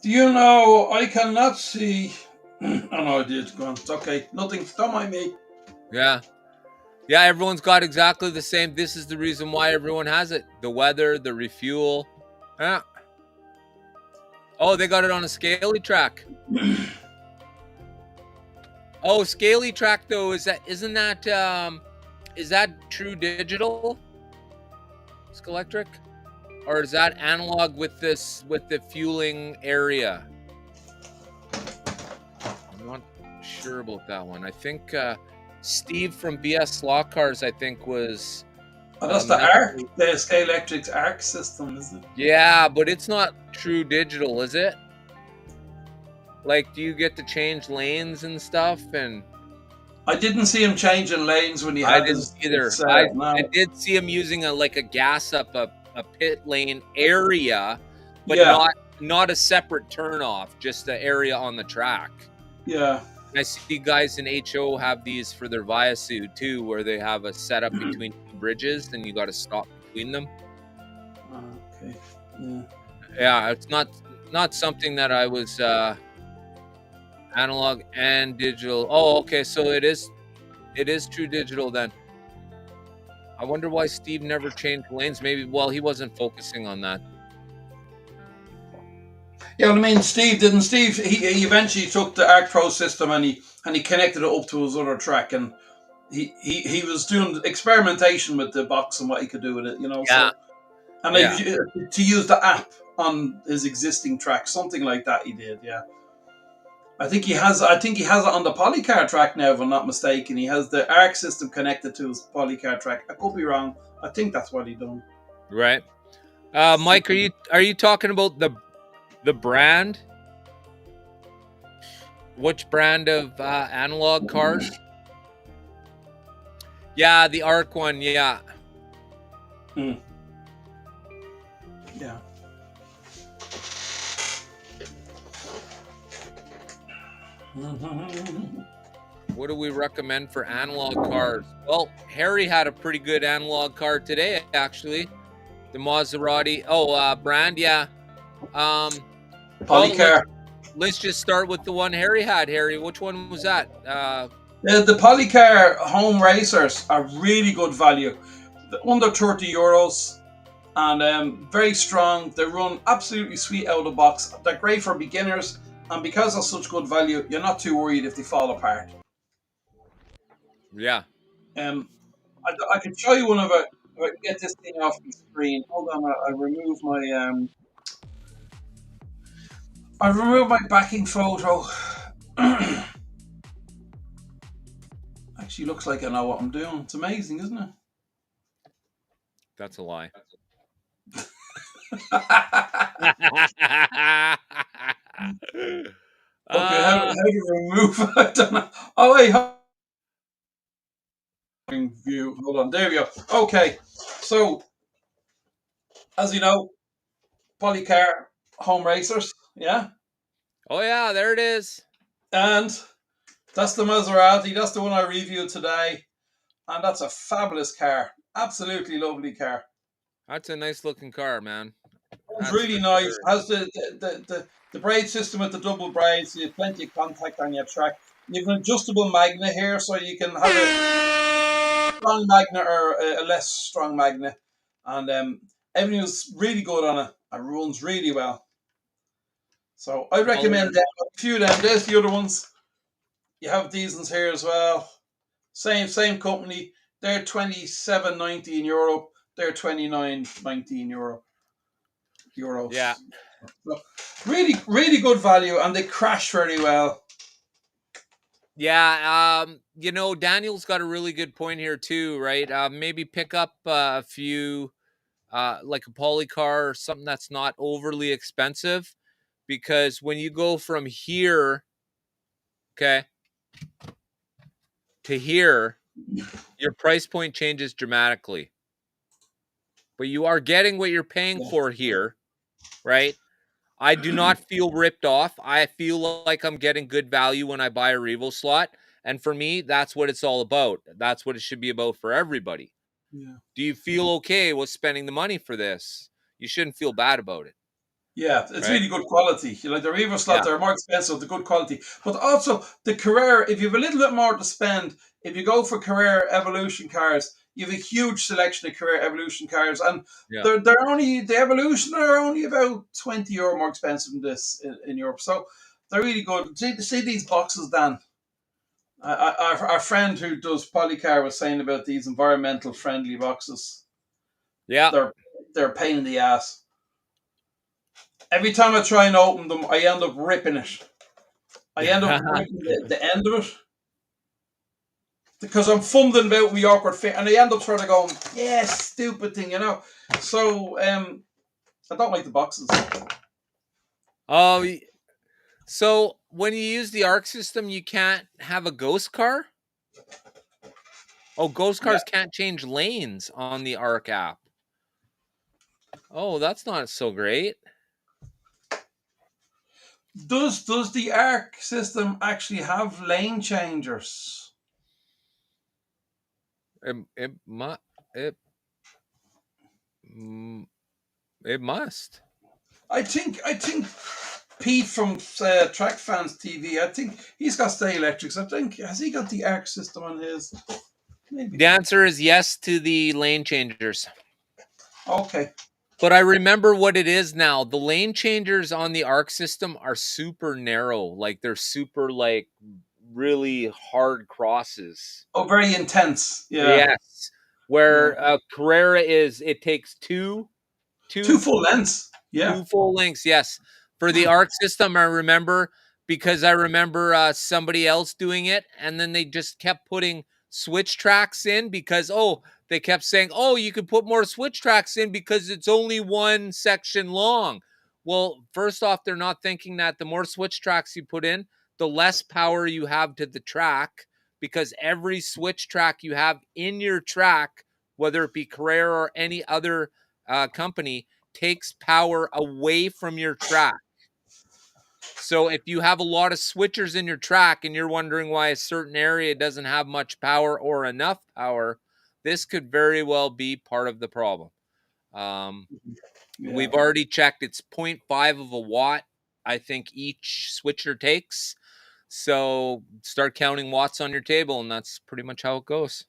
Do you know I cannot see? Oh no, I did. Go on. It's okay. Nothing. Don't mind me. Yeah. Yeah, everyone's got exactly the same. This is the reason why everyone has it. The weather, the refuel. Yeah. Oh, they got it on a Scaly track. Oh, Scaly track though, is that true digital? Scalextric? Or is that analog with the fueling area? not sure about that one. I think Steve from BS Law Cars, I think, was. Oh, that's the ARC, the SK Electric's ARC system, is it? Yeah, but it's not true digital, is it? Like, do you get to change lanes and stuff? And I didn't see him changing lanes when he I had didn't his. either. I did see him using a gas up a pit lane area, but not a separate turnoff, just the area on the track. Yeah. And I see guys in HO have these for their Viasuit too, where they have a setup between two bridges, and you got to stop between them. Okay. Yeah. Yeah, it's not something that I was analog and digital. Oh, okay, so it is true digital then. I wonder why Steve never changed lanes. Maybe, well, he wasn't focusing on that. Yeah, I mean, Steve he eventually took the ARC Pro system and he connected it up to his other track, and he was doing experimentation with the box and what he could do with it, you know. Yeah. So, and to use the app on his existing track, something like that, he did. Yeah. I think he has it on the Polycar track now, if I'm not mistaken. He has the ARC system connected to his Polycar track. I could be wrong. I think that's what he done. Right. Mike, are you talking about the brand? Which brand of analog cars? Yeah, the ARC one. Yeah. Yeah. What do we recommend for analog cars? Well, Harry had a pretty good analog car today, actually. The Maserati. Oh, brand, yeah. Polycar. Let's just start with the one Harry had. Harry, which one was that? The Polycar home racers are really good value. Under €30, and very strong. They run absolutely sweet out of the box. They're great for beginners, and because they're such good value, you're not too worried if they fall apart. Yeah. I can show you one of it. If I can get this thing off the screen. Hold on, I remove my backing photo. Actually, looks like I know what I'm doing. It's amazing, isn't it? That's a lie. Okay, how do you remove? I don't know. Oh wait, view. Hold on. There we go. Okay, so as you know, Polycar home racers, yeah. Oh yeah, there it is. And that's the Maserati. That's the one I reviewed today, and that's a fabulous car. Absolutely lovely car. That's a nice looking car, man. It's really nice. Sure. Has the braid system with the double braids, so you have plenty of contact on your track. You have an adjustable magnet here, so you can have a strong magnet or a less strong magnet, and everything is really good on it. It runs really well. So I recommend them. A few of them. There's the other ones. You have these ones here as well. Same company. They're €27.90 in Europe. They're €29.90 in Europe. Euros. Yeah. So really, really good value, and they crash very well. Yeah, Daniel's got a really good point here too, right? Maybe pick up a few, like a Polycar or something that's not overly expensive, because when you go from here, okay, to here, your price point changes dramatically. But you are getting what you're paying for here, right? I do not feel ripped off. I feel like I'm getting good value when I buy a Revo slot. And for me, that's what it's all about. That's what it should be about for everybody. Yeah. Do you feel okay with spending the money for this? You shouldn't feel bad about it. Yeah, it's really good quality. Like the Revo slot, they're more expensive, the good quality. But also the Carrera, if you have a little bit more to spend, if you go for Carrera Evolution cars, you have a huge selection of Carrera Evolution cars, and they're only, the Evolution are only about €20 more expensive than this in Europe. So they're really good. See these boxes, Dan. Our friend who does Polycar was saying about these environmental friendly boxes. Yeah, they're a pain in the ass. Every time I try and open them, I end up ripping it. I end up breaking the end of it because I'm fumbling about with awkward fit, and I end up sort of going, "Yeah, stupid thing," you know. So I don't like the boxes. Oh, so when you use the ARC system, you can't have a ghost car? Oh, ghost cars can't change lanes on the ARC app. Oh, that's not so great. Does the ARC system actually have lane changers? It must. I think Pete from Track Fans TV. I think he's got Stay Electrics. I think has he got the ARC system on his? Maybe. The answer is yes to the lane changers. Okay. But I remember what it is now. The lane changers on the ARC system are super narrow. Like they're super like really hard crosses. Oh, very intense. Yeah. Yes. Where Carrera is, it takes two full lengths. Yeah. 2 full lengths. Yes. For the ARC system, I remember because I remember somebody else doing it, and then they just kept putting switch tracks in because they kept saying, "Oh, you could put more switch tracks in because it's only one section long." Well, first off, they're not thinking that the more switch tracks you put in, the less power you have to the track, because every switch track you have in your track, whether it be Carrera or any other company, takes power away from your track. So if you have a lot of switchers in your track and you're wondering why a certain area doesn't have much power or enough power, this could very well be part of the problem. We've already checked. It's 0.5 of a watt, I think, each switcher takes. So start counting watts on your table, and that's pretty much how it goes.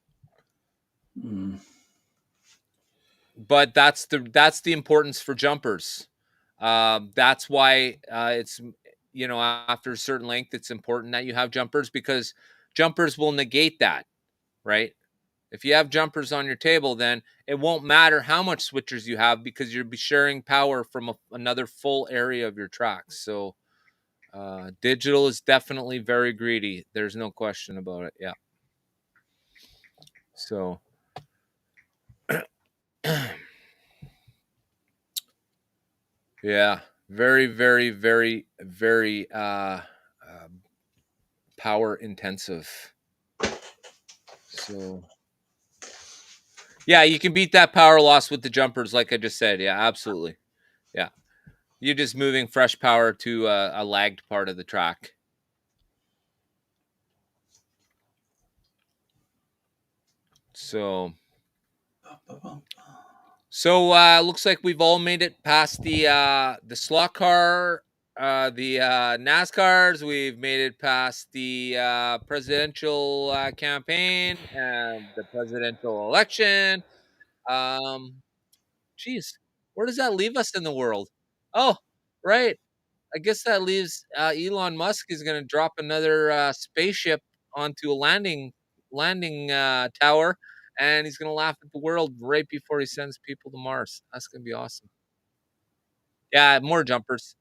But that's the importance for jumpers. That's why it's, after a certain length, it's important that you have jumpers, because jumpers will negate that, right? If you have jumpers on your table, then it won't matter how much switchers you have, because you'll be sharing power from another full area of your track. So digital is definitely very greedy. There's no question about it. Yeah. So yeah, very, very, very, very power intensive. So yeah, you can beat that power loss with the jumpers, like I just said. Yeah, absolutely. Yeah, you're just moving fresh power to a lagged part of the track. So looks like we've all made it past the slot car, the NASCARs. We've made it past the presidential campaign and the presidential election. Geez, where does that leave us in the world? Oh, right. I guess that leaves Elon Musk is going to drop another spaceship onto a landing tower, and he's going to laugh at the world right before he sends people to Mars. That's going to be awesome. Yeah, more jumpers.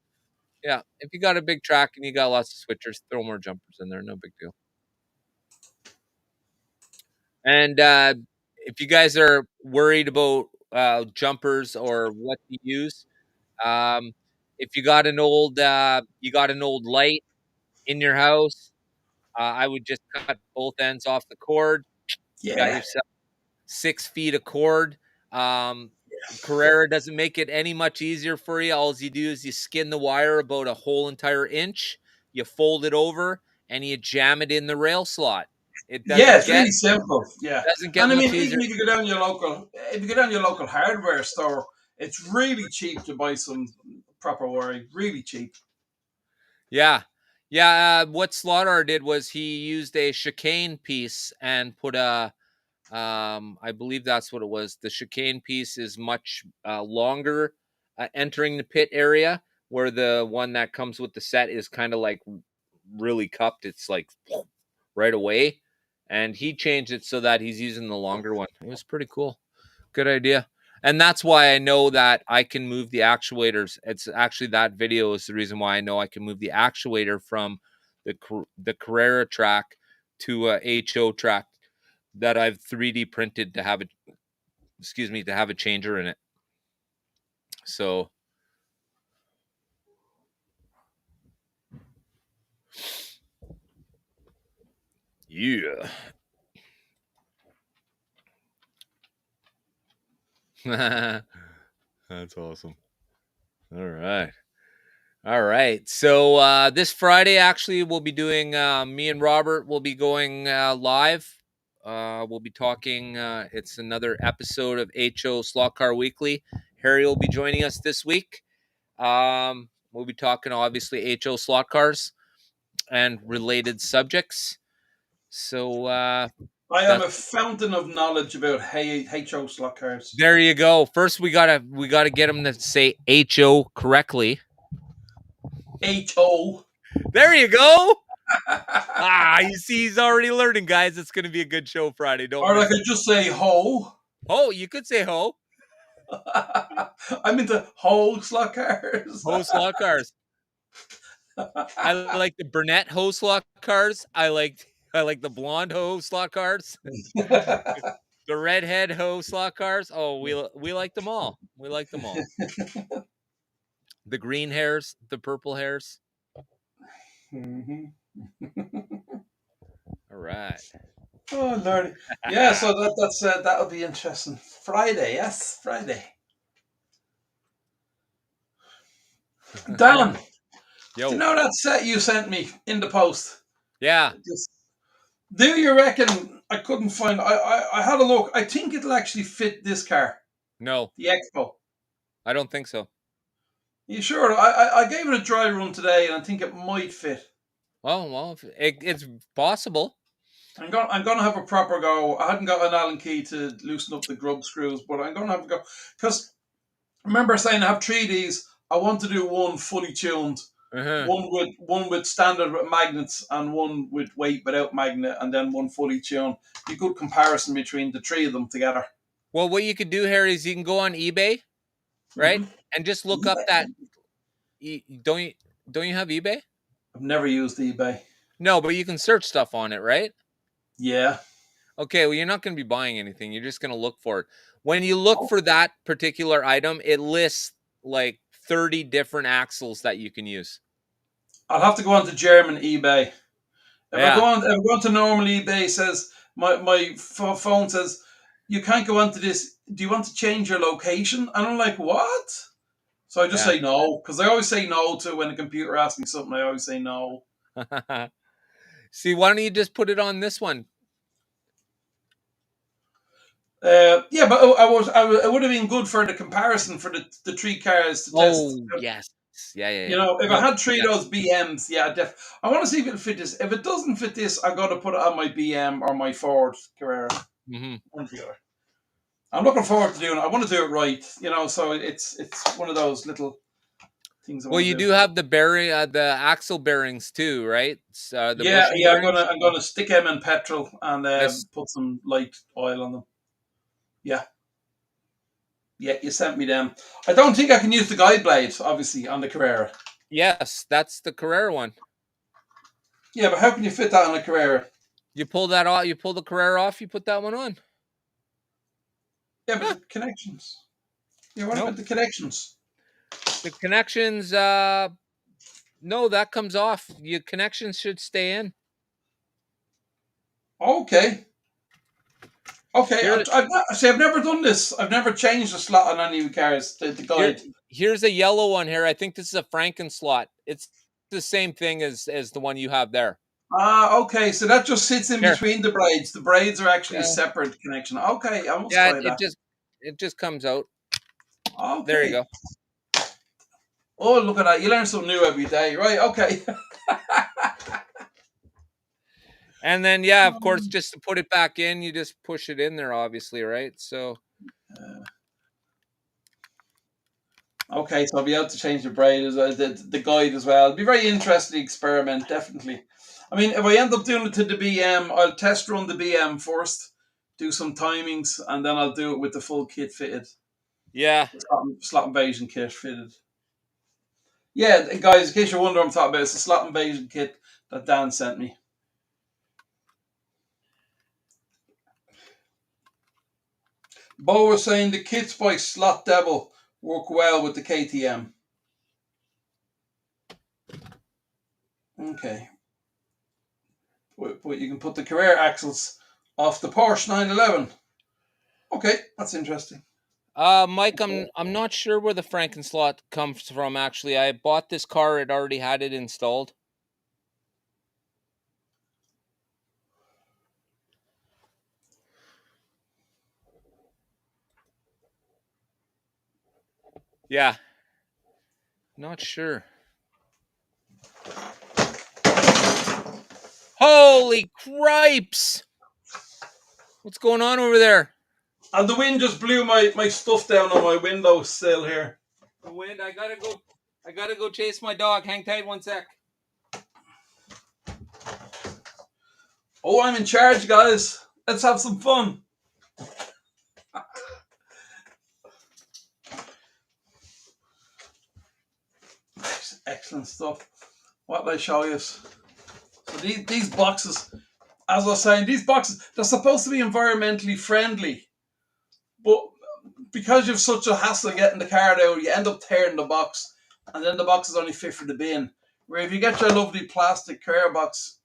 Yeah, if you got a big track and you got lots of switchers, throw more jumpers in there. No big deal. And if you guys are worried about jumpers or what to use, if you got an old light in your house, I would just cut both ends off the cord. You got yourself 6 feet of cord. Carrera doesn't make it any much easier for you. All you do is you skin the wire about a whole entire inch, you fold it over, and you jam it in the rail slot. It's really simple. Yeah, doesn't get much easier. Even if you go down your local hardware store, it's really cheap to buy some proper wiring. Really cheap. Yeah. What Slaughter did was he used a chicane piece and put a I believe that's what it was. The chicane piece is much longer entering the pit area, where the one that comes with the set is kind of like really cupped. It's like right away. And he changed it so that he's using the longer one. It was pretty cool. Good idea. And that's why I know that I can move the actuators. It's actually that video is the reason why I know I can move the actuator from the Carrera track to a HO track that I've 3D printed to have a changer in it. So yeah. That's awesome. All right. So this Friday, actually, we'll be doing. Me and Robert will be going live. We'll be talking. It's another episode of HO Slot Car Weekly. Harry will be joining us this week. We'll be talking, obviously, HO slot cars and related subjects. So I am a fountain of knowledge about HO slot cars. There you go. First, we gotta get him to say HO correctly. HO. There you go. You see, he's already learning, guys. It's gonna be a good show Friday. Don't. Or I could just say ho. Oh, you could say ho. I'm into ho slot cars. Ho slot cars. I like the brunette ho slot cars. I like the blonde ho slot cars. The redhead ho slot cars. Oh, we like them all. We like them all. The green hairs, the purple hairs. Mm-hmm. All right. Oh Lord. Yeah, so that'll be interesting. Friday, yes, Friday. Dan, Yo. do you know that set you sent me in the post? Yeah. Do you reckon I couldn't find? I had a look. I think it'll actually fit this car. No. The Expo. I don't think so. You sure? I gave it a dry run today, and I think it might fit. Well, it's possible. I'm gonna have a proper go. I hadn't got an Allen key to loosen up the grub screws, but I'm gonna have a go. Because remember saying I have 3 of these. I want to do one fully tuned, one with standard with magnets, and one with weight without magnet, and then one fully tuned. A good comparison between the 3 of them together. Well, what you could do, Harry, is you can go on eBay, right, and just look up that. Don't you have eBay? I've never used eBay. No, but you can search stuff on it, right? Yeah. Okay, well, you're not going to be buying anything. You're just going to look for it. When you look for that particular item, it lists like 30 different axles that you can use. I'll have to go on to German eBay. If Yeah. I go on to normal eBay, it says my phone says you can't go onto this. Do you want to change your location? And I'm like, what? So I just say no, because I always say no to when a computer asks me something. I always say no. See, why don't you just put it on this one? Yeah, but it would have been good for the comparison for the 3 cars to test. Oh, yes. Yeah. You know, if I had 3 of those BMs, I want to see if it'll fit this. If it doesn't fit this, I got to put it on my BM or my Ford Carrera. Mm-hmm. One or the other. I'm looking forward to doing it. I want to do it right, you know. So it's one of those little things. Well, you do have the bearing, the axle bearings too, right? I'm gonna stick them in petrol and put some light oil on them. Yeah, you sent me them. I don't think I can use the guide blade, obviously, on the Carrera. Yes, that's the Carrera one. Yeah, but how can you fit that on a Carrera? You pull that off. You pull the Carrera off. You put that one on. Yeah, but the connections. Yeah, what about the connections? The connections. No, that comes off. Your connections should stay in. Okay. I've never done this. I've never changed the slot on any cars. The guide. Here's a yellow one here. I think this is a Franken slot. It's the same thing as the one you have there. Okay. So that just sits in between the braids. The braids are actually a separate connection. Okay, I must try that. It just comes out. Okay. There you go. Oh, look at that. You learn something new every day. Right, okay. And then, yeah, of course, just to put it back in, you just push it in there, obviously, right? So. Okay, so I'll be able to change the braid as well, the guide as well. It'll be a very interesting experiment, definitely. I mean, if I end up doing it to the BM, I'll test run the BM first, do some timings, and then I'll do it with the full kit fitted. Yeah. Slot invasion kit fitted. Yeah, guys, in case you're wondering what I'm talking about, it's a slot invasion kit. that Dan sent me. Bo was saying the kits by Slot Devil work well with the KTM. Okay. But you can put the Carrera axles off the Porsche 911. Okay, that's interesting. Mike, I'm not sure where the Frankenslot comes from. Actually, I bought this car; it already had it installed. Yeah, not sure. Holy cripes! What's going on over there? And the wind just blew my stuff down on my windowsill here. The wind. I gotta go chase my dog. Hang tight 1 sec. Oh, I'm in charge, guys. Let's have some fun. Excellent stuff. What did I show you? So these boxes, as I was saying, these boxes, they're supposed to be environmentally friendly. But because you've such a hassle getting the card out, you end up tearing the box. And then the box is only fit for the bin. Where if you get your lovely plastic Carrera box,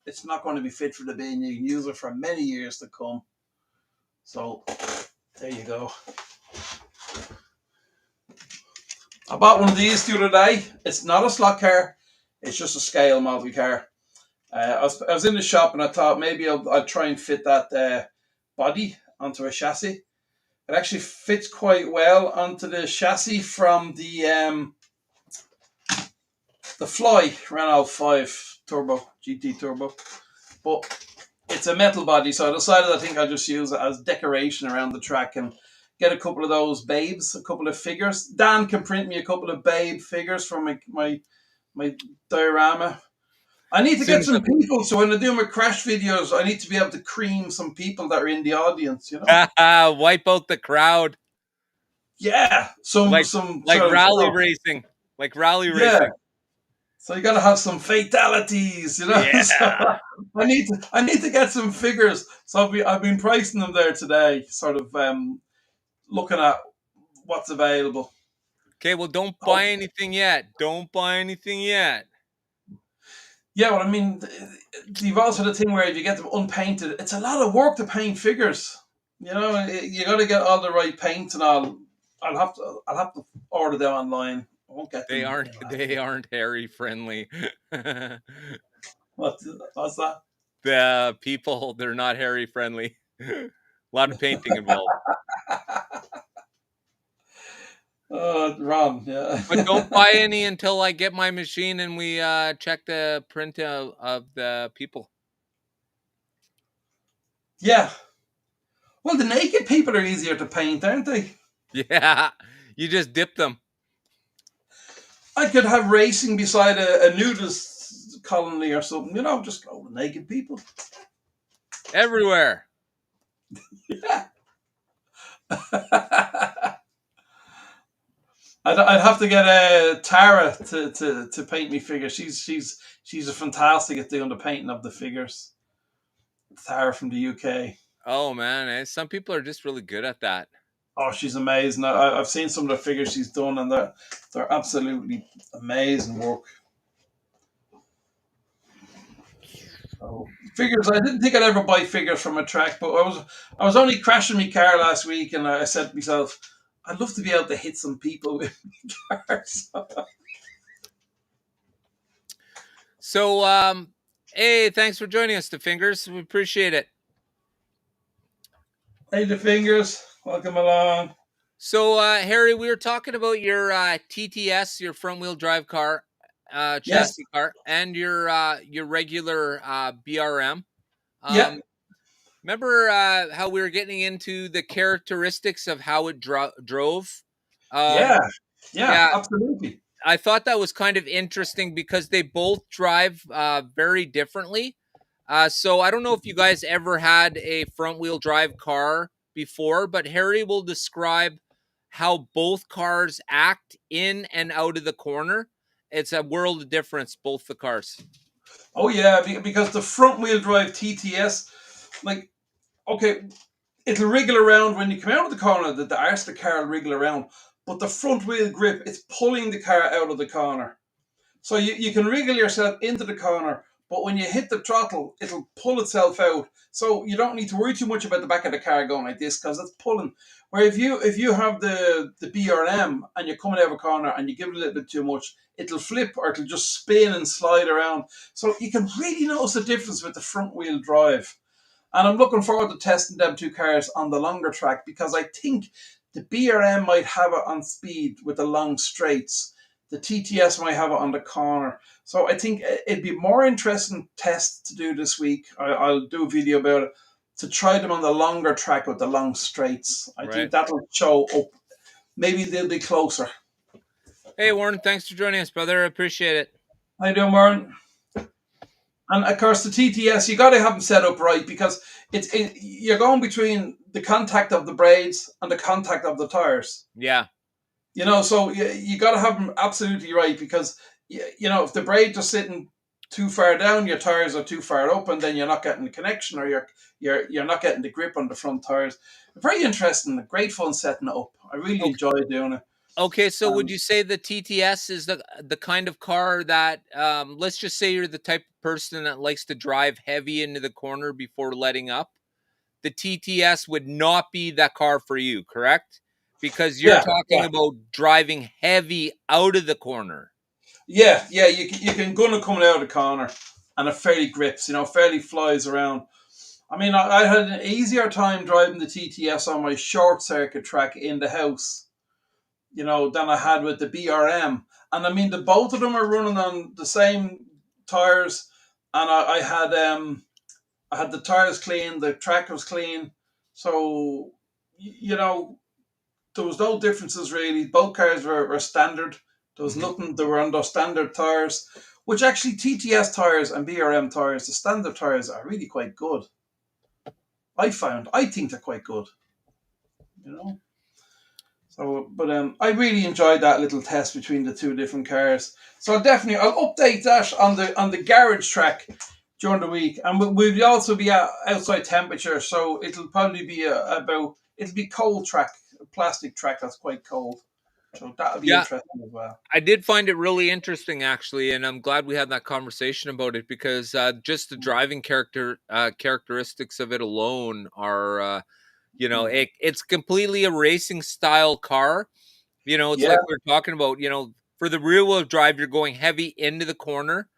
it's not going to be fit for the bin. You can use it for many years to come. So, there you go. I bought one of these the other day. It's not a slot car. It's just a scale model car. I was in the shop and I thought maybe I'll try and fit that body onto a chassis. It actually fits quite well onto the chassis from the Fly Renault 5 Turbo, GT Turbo. But it's a metal body, so I decided I think I'll just use it as decoration around the track and get a couple of those babes, a couple of figures. Dan can print me a couple of babe figures from my diorama. I need to get some people, so when I do my crash videos, I need to be able to cream some people that are in the audience, you know? Wipe out the crowd. Yeah. Like rally racing. Like rally racing. So you got to have some fatalities, you know. Yeah. So I need to get some figures. So I've been pricing them there today, sort of looking at what's available. Okay, well, don't buy anything yet. Don't buy anything yet. Yeah, well, I mean, you've also the thing where if you get them unpainted, it's a lot of work to paint figures. You know, you got to get all the right paint and all. I'll have to order them online. I won't get them. They aren't Harry friendly. What's that? The people, they're not Harry friendly. A lot of painting involved. Ron, yeah. But don't buy any until I get my machine and we check the print of the people. Yeah. Well, the naked people are easier to paint, aren't they? Yeah, you just dip them. I could have racing beside a nudist colony or something, you know, just all the naked people. Everywhere. Yeah. I'd have to get Tara to paint me figures. She's a fantastic at doing the painting of the figures. Tara from the UK. Oh man, some people are just really good at that. Oh, she's amazing. I've seen some of the figures she's done, and they're absolutely amazing work. So, figures. I didn't think I'd ever buy figures from a track, but I was only crashing my car last week, and I said to myself, I'd love to be able to hit some people with my cars. So, hey, thanks for joining us, the Fingers. We appreciate it. Hey, the Fingers, welcome along. So, Harry, we were talking about your TTS, your front-wheel drive car, chassis car, and your regular BRM. Yeah. Remember how we were getting into the characteristics of how it drove? Yeah, absolutely. I thought that was kind of interesting because they both drive very differently. So I don't know if you guys ever had a front-wheel drive car before, but Harry will describe how both cars act in and out of the corner. It's a world of difference, both the cars. Oh yeah, because the front wheel drive TTS, like, okay, it'll wriggle around when you come out of the corner. The arse of the car will wriggle around, but the front wheel grip, it's pulling the car out of the corner. So you can wriggle yourself into the corner, but when you hit the throttle, it'll pull itself out. So you don't need to worry too much about the back of the car going like this because it's pulling. Where if you have the BRM and you're coming out of a corner and you give it a little bit too much, it'll flip or it'll just spin and slide around. So you can really notice the difference with the front wheel drive. And I'm looking forward to testing them two cars on the longer track because I think the BRM might have it on speed with the long straights. The TTS might have it on the corner. So I think it'd be more interesting test to do this week. I'll do a video about it to try them on the longer track with the long straights. I think that'll show up. Maybe they'll be closer. Hey, Warren, thanks for joining us, brother. I appreciate it. How you doing, Warren? And of course, the TTS, you got to have them set up right because you're going between the contact of the braids and the contact of the tires. Yeah. So you got to have them absolutely right because, if the braids are sitting too far down, your tires are too far up, and then you're not getting the connection or you're not getting the grip on the front tires. Very interesting, great fun setting it up. I really enjoy doing it. Okay, so would you say the TTS is the kind of car that, let's just say you're the type of person that likes to drive heavy into the corner before letting up? The TTS would not be that car for you, correct? Because you're talking about driving heavy out of the corner. Yeah, you can gun it coming out of the corner, and it fairly grips, fairly flies around. I mean, I had an easier time driving the TTS on my short circuit track in the house, than I had with the BRM. And I mean, both of them are running on the same tires, and I had the tires clean, the track was clean, so there was no differences really. Both cars were standard. There was nothing. They were on those standard tires, which actually TTS tires and BRM tires, the standard tires, are really quite good. I think they're quite good. So, but I really enjoyed that little test between the two different cars. So I'll update that on the garage track during the week, and we'll also be at outside temperature, so it'll probably be it'll be cold track, a plastic track that's quite cold. So that'll be interesting as well. I did find it really interesting, actually, and I'm glad we had that conversation about it because just the driving characteristics of it alone are, it's completely a racing style car. It's like we were talking about, for the rear wheel drive, you're going heavy into the corner,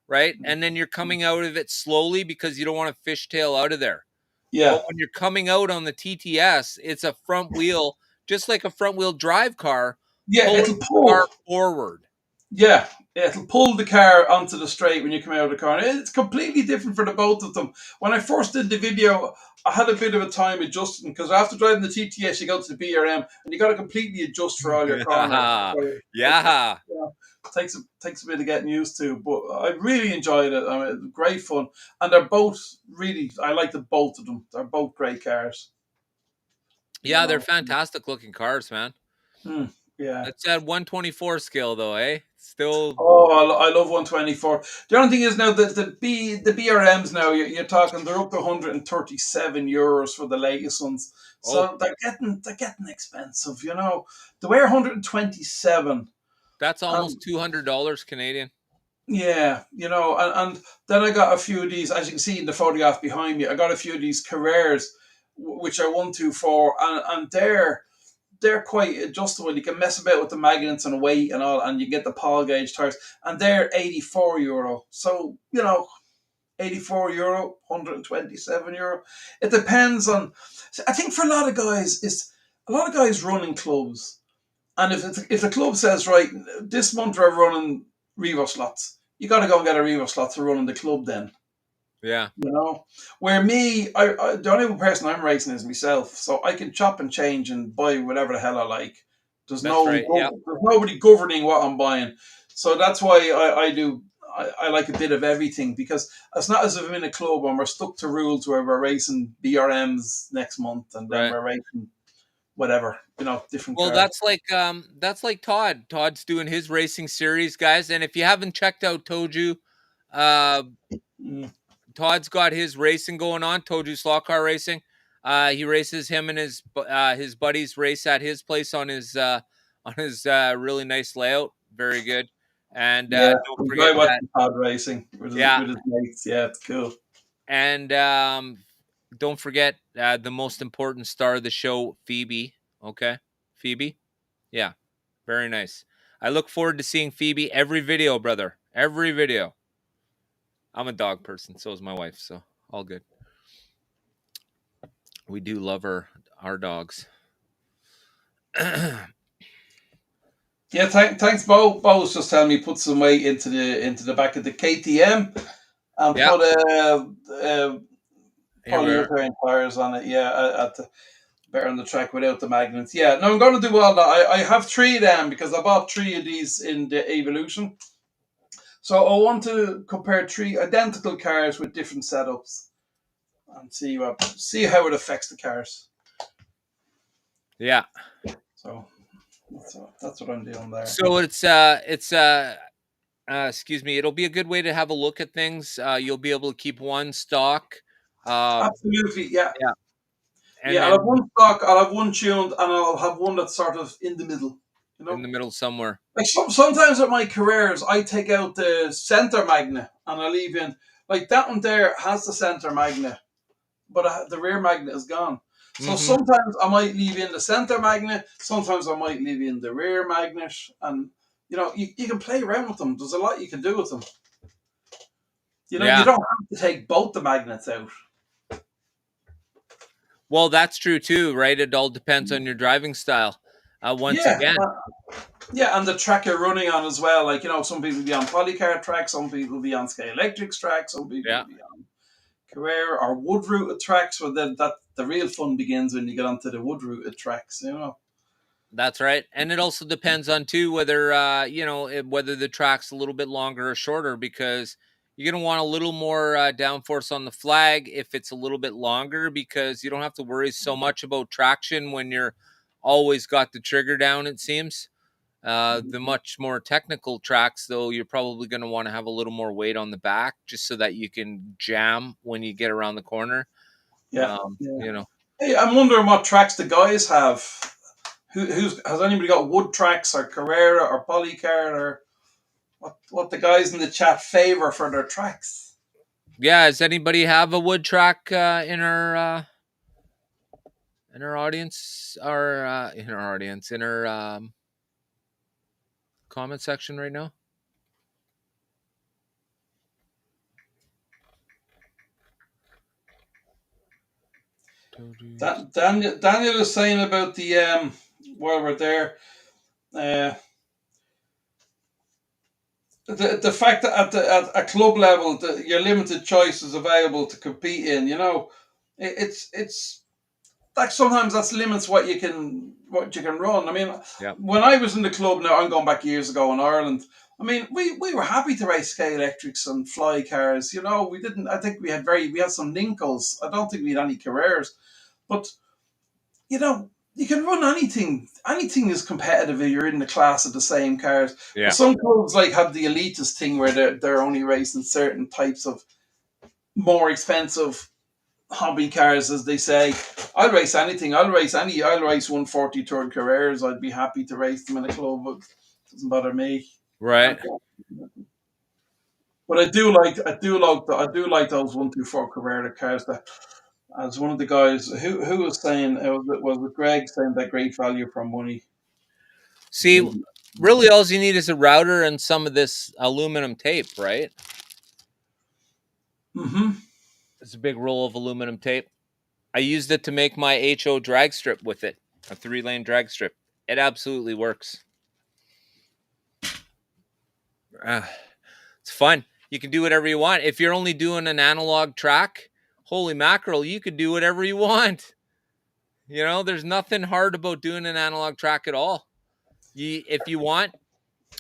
right? And then you're coming out of it slowly because you don't want to fishtail out of there. Yeah. But when you're coming out on the TTS, it's a front wheel, just like a front wheel drive car. Yeah, it'll pull the car forward. Yeah, it'll pull the car onto the straight when you come out of the car. It's completely different for the both of them. When I first did the video, I had a bit of a time adjusting because after driving the TTS, you go to the BRM and you got to completely adjust for all your corners. Yeah. Takes a bit of getting used to, but I really enjoyed it. I mean, great fun, and they're both really. I like both of them. They're both great cars. Yeah, they're fantastic looking cars, man. Yeah, it's at 124 scale though, eh? Still. Oh, I love 124. The only thing is now that the BRMs now you're talking they're up to 137 euros for the latest ones. So they're getting expensive. They were 127. That's almost $200 Canadian. Yeah, and then I got a few of these, as you can see in the photograph behind me. I got a few of these Carreras, which are 124, and they're quite adjustable. You can mess about with the magnets and weight and all, and you get the Paul gauge tires, and they're €84. So 84 euro, 127 euro. It depends on. I think for a lot of guys running clubs, and if the club says right, this month we're running Revo slots, you got to go and get a Revo slot to run in the club then. Yeah. Where me, the only person I'm racing is myself, so I can chop and change and buy whatever the hell I like. There's nobody governing what I'm buying, so that's why I like a bit of everything because it's not as if I'm in a club and we're stuck to rules where we're racing BRMs next month and then we're racing whatever, different. Well, cars. That's like Todd. Todd's doing his racing series, guys, and if you haven't checked out Toju, Mm. Todd's got his racing going on. Toju Slaw Car Racing. He races, him and his buddies race at his place on his really nice layout. Very good. And Yeah, don't enjoy forget that. watching pod racing Yeah, with his mates. Yeah, it's cool. and don't forget the most important star of the show, Phoebe. Okay, Phoebe. Yeah, very nice. I look forward to seeing Phoebe every video, brother. Every video. I'm a dog person. So is my wife. So all good. We do love our dogs. Yeah, thanks, Bo. Bo was just telling me put some weight into the back of the KTM and Yeah. put Here we are. polyurethane tires on it. Yeah, better on the track without the magnets. Yeah, no, I'm going to do all that. I have 3 of them because I bought 3 of these in the Evolution. So I want to compare 3 identical cars with different setups and see how it affects the cars. Yeah. So that's what I'm doing there. So it's excuse me, it'll be a good way to have a look at things. You'll be able to keep one stock. Absolutely, yeah. Yeah. And Yeah, I'll then have one stock, I'll have one tuned, and I'll have one that's sort of in the middle. You know, in the middle somewhere. like sometimes with my careers, I take out the center magnet and I leave in like that one there has the center magnet, but the rear magnet is gone. So sometimes I might leave in the center magnet, sometimes I might leave in the rear magnet, and you can play around with them. There's a lot you can do with them. You know, Yeah. you don't have to take both the magnets out. Well, that's true too, right? It all depends on your driving style. Once again. Yeah, and the track you're running on as well. Like, some people be on polycar track, some people be on Sky Electrics track, some people be on Carrera or wood rooted tracks. But then the real fun begins when you get onto the wood rooted tracks. That's right, and it also depends on too whether whether the track's a little bit longer or shorter, because you're gonna want a little more downforce on the flag if it's a little bit longer, because you don't have to worry so much about traction when you're always got the trigger down. It seems. The much more technical tracks, though, you're probably going to want to have a little more weight on the back just so that you can jam when you get around the corner. Yeah. Hey, I'm wondering what tracks the guys have. Has anybody got wood tracks or Carrera or Polycar, or what the guys in the chat favor for their tracks? Yeah, does anybody have a wood track in our audience, or in our comment section right now? Daniel is saying about the while we're there, the fact that at a club level your limited choice is available to compete in. It's like sometimes that's limits what you can run. I mean, when I was in the club, now I'm going back years ago in Ireland. I mean, we were happy to race Sky Electrics and fly cars. We didn't. I think we had some Ninkos. I don't think we had any Carreras, but you can run anything. Anything is competitive if you're in the class of the same cars. Yeah. But some clubs have the elitist thing where they're only racing certain types of more expensive hobby cars, as they say. I'll race anything. I'll race 140 Third Carreras. I'd be happy to race them in a club. It doesn't bother me. Right. But I do like those 124 Carrera cars. That, as one of the guys who was saying, was it Greg saying that great value for money. See, really, all you need is a router and some of this aluminum tape, right? Mm-hmm. It's a big roll of aluminum tape. I used it to make my HO drag strip with it, a 3-lane drag strip. It absolutely works. It's fun. You can do whatever you want. If you're only doing an analog track, holy mackerel, you could do whatever you want. There's nothing hard about doing an analog track at all. If you want,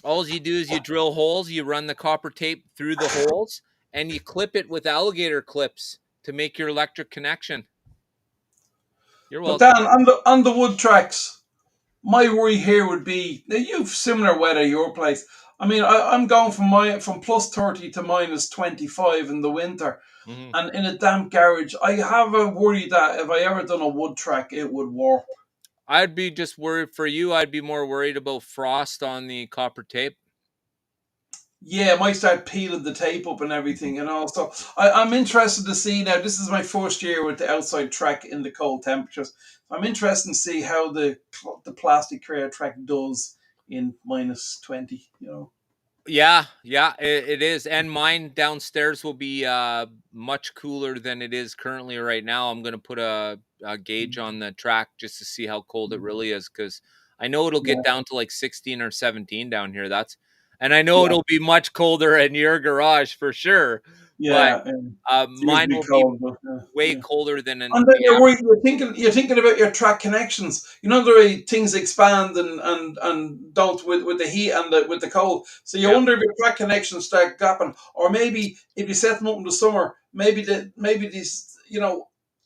all you do is you drill holes, you run the copper tape through the holes, and you clip it with alligator clips to make your electric connection. You're welcome. But Dan, on the wood tracks, my worry here would be, now you've similar weather your place. I mean, I'm going from plus 30 to minus 25 in the winter, Mhm. and in a damp garage, I have a worry that if I ever done a wood track, it would warp. I'd be just worried for you. I'd be more worried about frost on the copper tape. Yeah, it might start peeling the tape up and everything, So I'm interested to see now. This is my first year with the outside track in the cold temperatures. I'm interested to see how the plastic career track does in minus 20. Yeah, it is. And mine downstairs will be much cooler than it is currently right now. I'm going to put a gauge on the track just to see how cold it really is, because I know it'll Yeah, get down to like 16 or 17 down here. And I know yeah, it'll be much colder in your garage for sure, but yeah. mine Seriously will be cold, but way yeah. colder than And then the average. you're thinking about your track connections. You know the way things expand and don't with the heat and with the cold. So you Yeah. wonder if your track connections start gapping, or maybe if you set them up in the summer, maybe these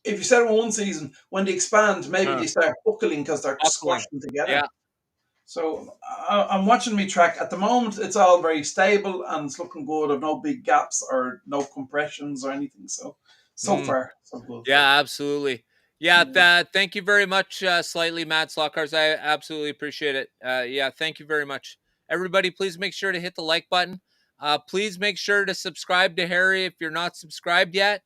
if you set them in one season, when they expand, maybe Huh. they start buckling because they're Buckling. squashing together. Yeah. So I'm watching me track at the moment. It's all very stable and it's looking good. I've no big gaps or no compressions or anything. So Mm. far so good. Yeah, absolutely. Yeah, Yeah. thank you very much, Slightly Mad Slockars. I absolutely appreciate it. Yeah, thank you very much. Everybody, please make sure to hit the like button. Please make sure to subscribe to Harry if you're not subscribed yet.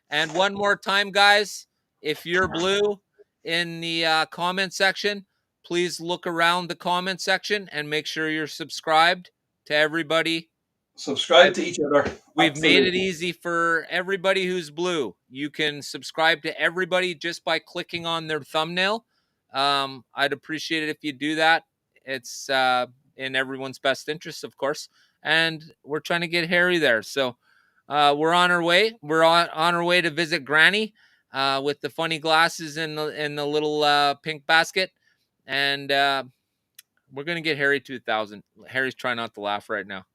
And one more time, guys, if you're blue in the comment section, please look around the comment section and make sure you're subscribed to everybody. Subscribe to each other. We've made it Absolutely. easy for everybody who's blue. You can subscribe to everybody just by clicking on their thumbnail. I'd appreciate it if you do that. It's in everyone's best interest, of course. And we're trying to get Harry there. So we're on our way. We're on our way to visit Granny with the funny glasses and the little pink basket. And we're going to get Harry to 1,000. Harry's trying not to laugh right now.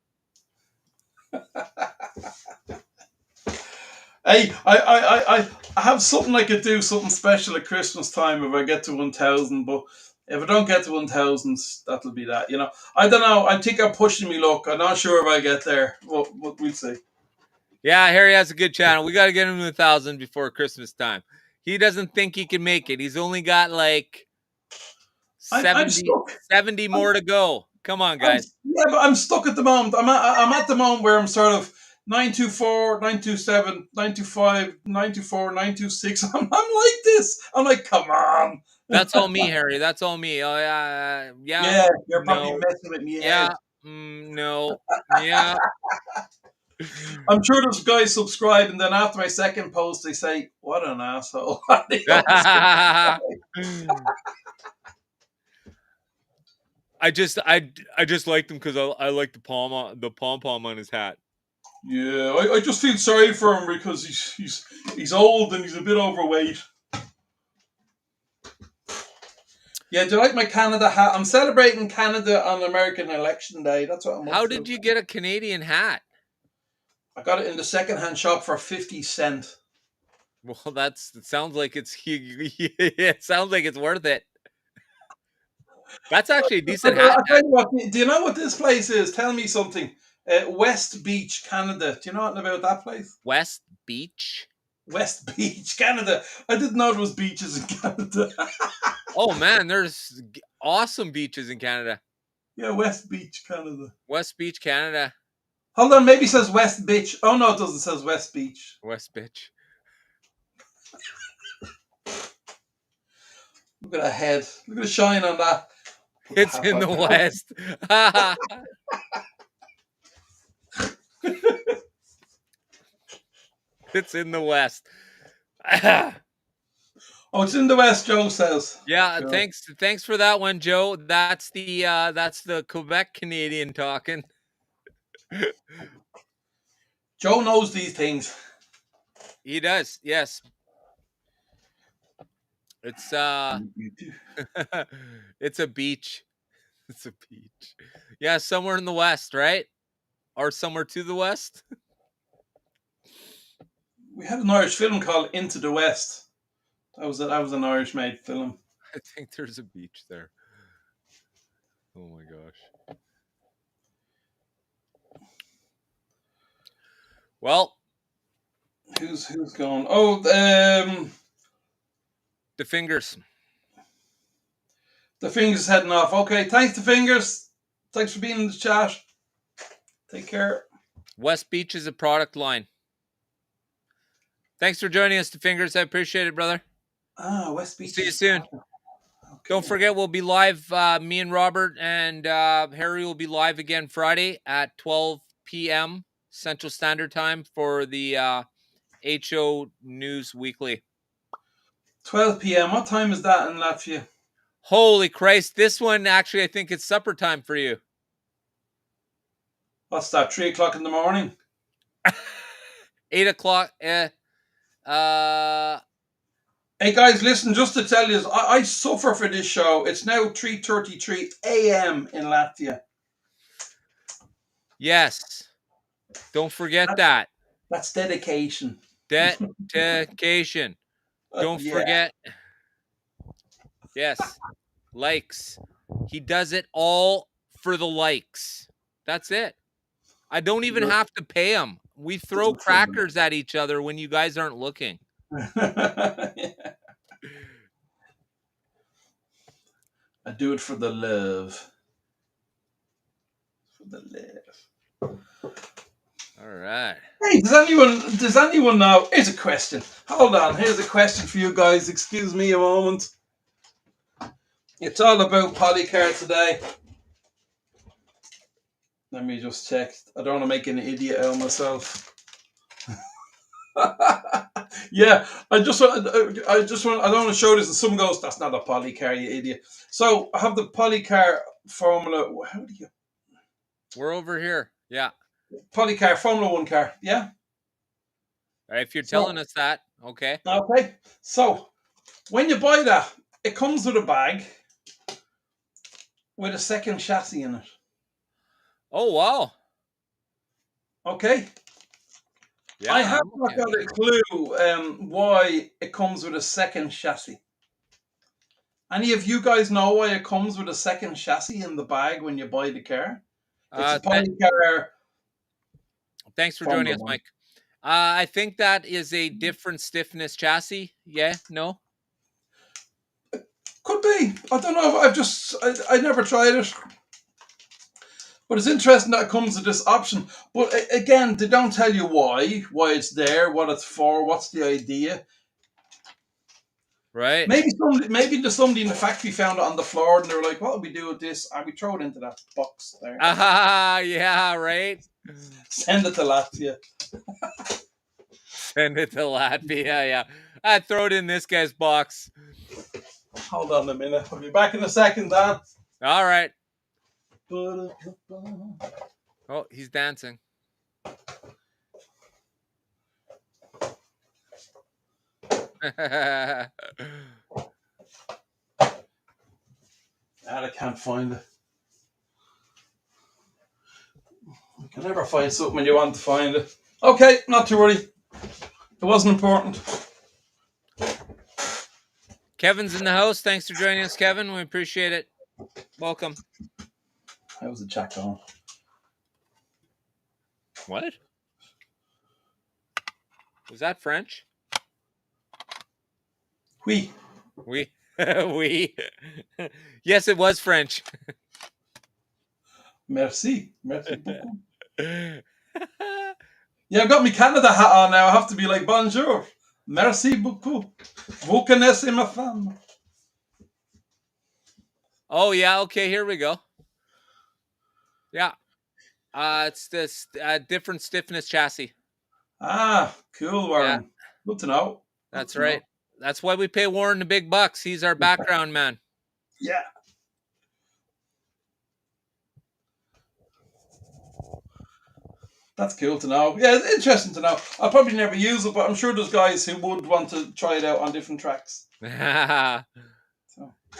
Hey, I have something I could do, something special at Christmas time if I get to 1,000. But if I don't get to 1,000, that'll be that. I don't know. I think I'm pushing me luck. I'm not sure if I get there. But we'll see. Yeah, Harry has a good channel. We got to get him to 1,000 before Christmas time. He doesn't think he can make it. He's only got like I'm 70, stuck. 70 more to go. Come on, guys. Yeah, but I'm stuck at the moment. I'm at the moment where I'm sort of 924, 927, 925, 924, 926. I'm like this. I'm like, come on. That's all me, Harry. That's all me. Oh, yeah, Yeah, you're probably no, messing with me yeah, head. no, yeah. I'm sure there's guys subscribe, and then after my second post, they say, "What an asshole!" They unsubscribe. I just liked him because I like the pom on his hat. Yeah, I just feel sorry for him because he's old and he's a bit overweight. Yeah, do you like my Canada hat? I'm celebrating Canada on American Election Day. That's what I'm up How to. did you get a Canadian hat? I got it in the secondhand shop for 50 cents. Well, it sounds like it sounds like it's worth it. That's actually a decent hat. I'll tell you what, do you know what this place is? Tell me something. West Beach, Canada. Do you know anything about that place? West Beach. West Beach, Canada. I didn't know there was beaches in Canada. Oh man, there's awesome beaches in Canada. Yeah, West Beach, Canada. West Beach, Canada. Hold on, maybe it says West Beach. Oh no, it doesn't. It says West Beach. West Beach. Look at that head. Look at the shine on that. It's in the West. It's in the West. Oh, it's in the West, Joe says. Yeah, Joe. thanks for that one, Joe. That's the Quebec Canadian talking. Joe knows these things. He does, yes. It's it's a beach. It's a beach. Yeah, somewhere in the West, right? Or somewhere to the West. We had an Irish film called Into the West. That was an Irish made film. I think there's a beach there. Oh my gosh. Well, Who's gone? Oh, the fingers. the fingers heading off. Okay, thanks the fingers. Thanks for being in the chat. Take care. West Beach is a product line. Thanks for joining us, the fingers. I appreciate it, brother. West Beach. See you soon. Okay. Don't forget, we'll be live. Me and Robert and Harry will be live again Friday at 12 p.m. Central Standard Time for the HO News Weekly. 12 p.m. What time is that in Latvia? Holy Christ. This one, actually, I think it's supper time for you. What's that, 3 o'clock in the morning? 8 o'clock. Hey guys, listen, just to tell you, I suffer for this show. It's now 3:33 a.m. in Latvia. Yes. Don't forget that. That's dedication. Dedication. Don't forget. Yes. Likes. He does it all for the likes. That's it. I don't even have to pay him. We throw crackers at each other when you guys aren't looking. I do it for the love. For the love. All right. Hey, does anyone know? Here's a question. Hold on. Here's a question for you guys. Excuse me a moment. It's all about Polycar today. Let me just check. I don't want to make an idiot out of myself. Yeah, I don't want to show this, and someone goes, "That's not a Polycar, you idiot." So I have the Polycar Formula. How do you? We're over here. Yeah. Polycar Formula 1 car. Yeah. If you're telling us that, okay. Okay. So when you buy that, it comes with a bag with a second chassis in it. Oh wow. Okay. Yeah, I have not got a clue why it comes with a second chassis. Any of you guys know why it comes with a second chassis in the bag when you buy the car? It's a Polycar. Thanks for joining us, Mike. I think that is a different stiffness chassis. Yeah, no? Could be. I don't know. I never tried it. But it's interesting that it comes with this option. But again, they don't tell you why it's there, what it's for, what's the idea. Right. Maybe somebody in the factory found it on the floor and they were like, what do we do with this? And we throw it into that box there. Yeah, right. Send it to Latvia. Send it to Latvia, yeah. I throw it in this guy's box. Hold on a minute. I'll be back in a second, Dan. All right. Oh, he's dancing. I can't find it. You can never find something when you want to find it. Okay, not to worry. It wasn't important. Kevin's in the house. Thanks for joining us, Kevin. We appreciate it. Welcome. How's the chat going? What? Was that French? Oui. Oui. Oui. Yes, it was French. Merci. Merci beaucoup. Yeah, I've got my Canada hat on now. I have to be like, bonjour. Merci beaucoup. Vous connaissez ma femme. Oh, yeah. Okay, here we go. Yeah. It's this different stiffness chassis. Ah, cool, Warren. Yeah. Good to know. That's right. That's why we pay Warren the big bucks. He's our background man. Yeah. That's cool to know. Yeah, it's interesting to know. I'll probably never use it, but I'm sure there's guys who would want to try it out on different tracks. So.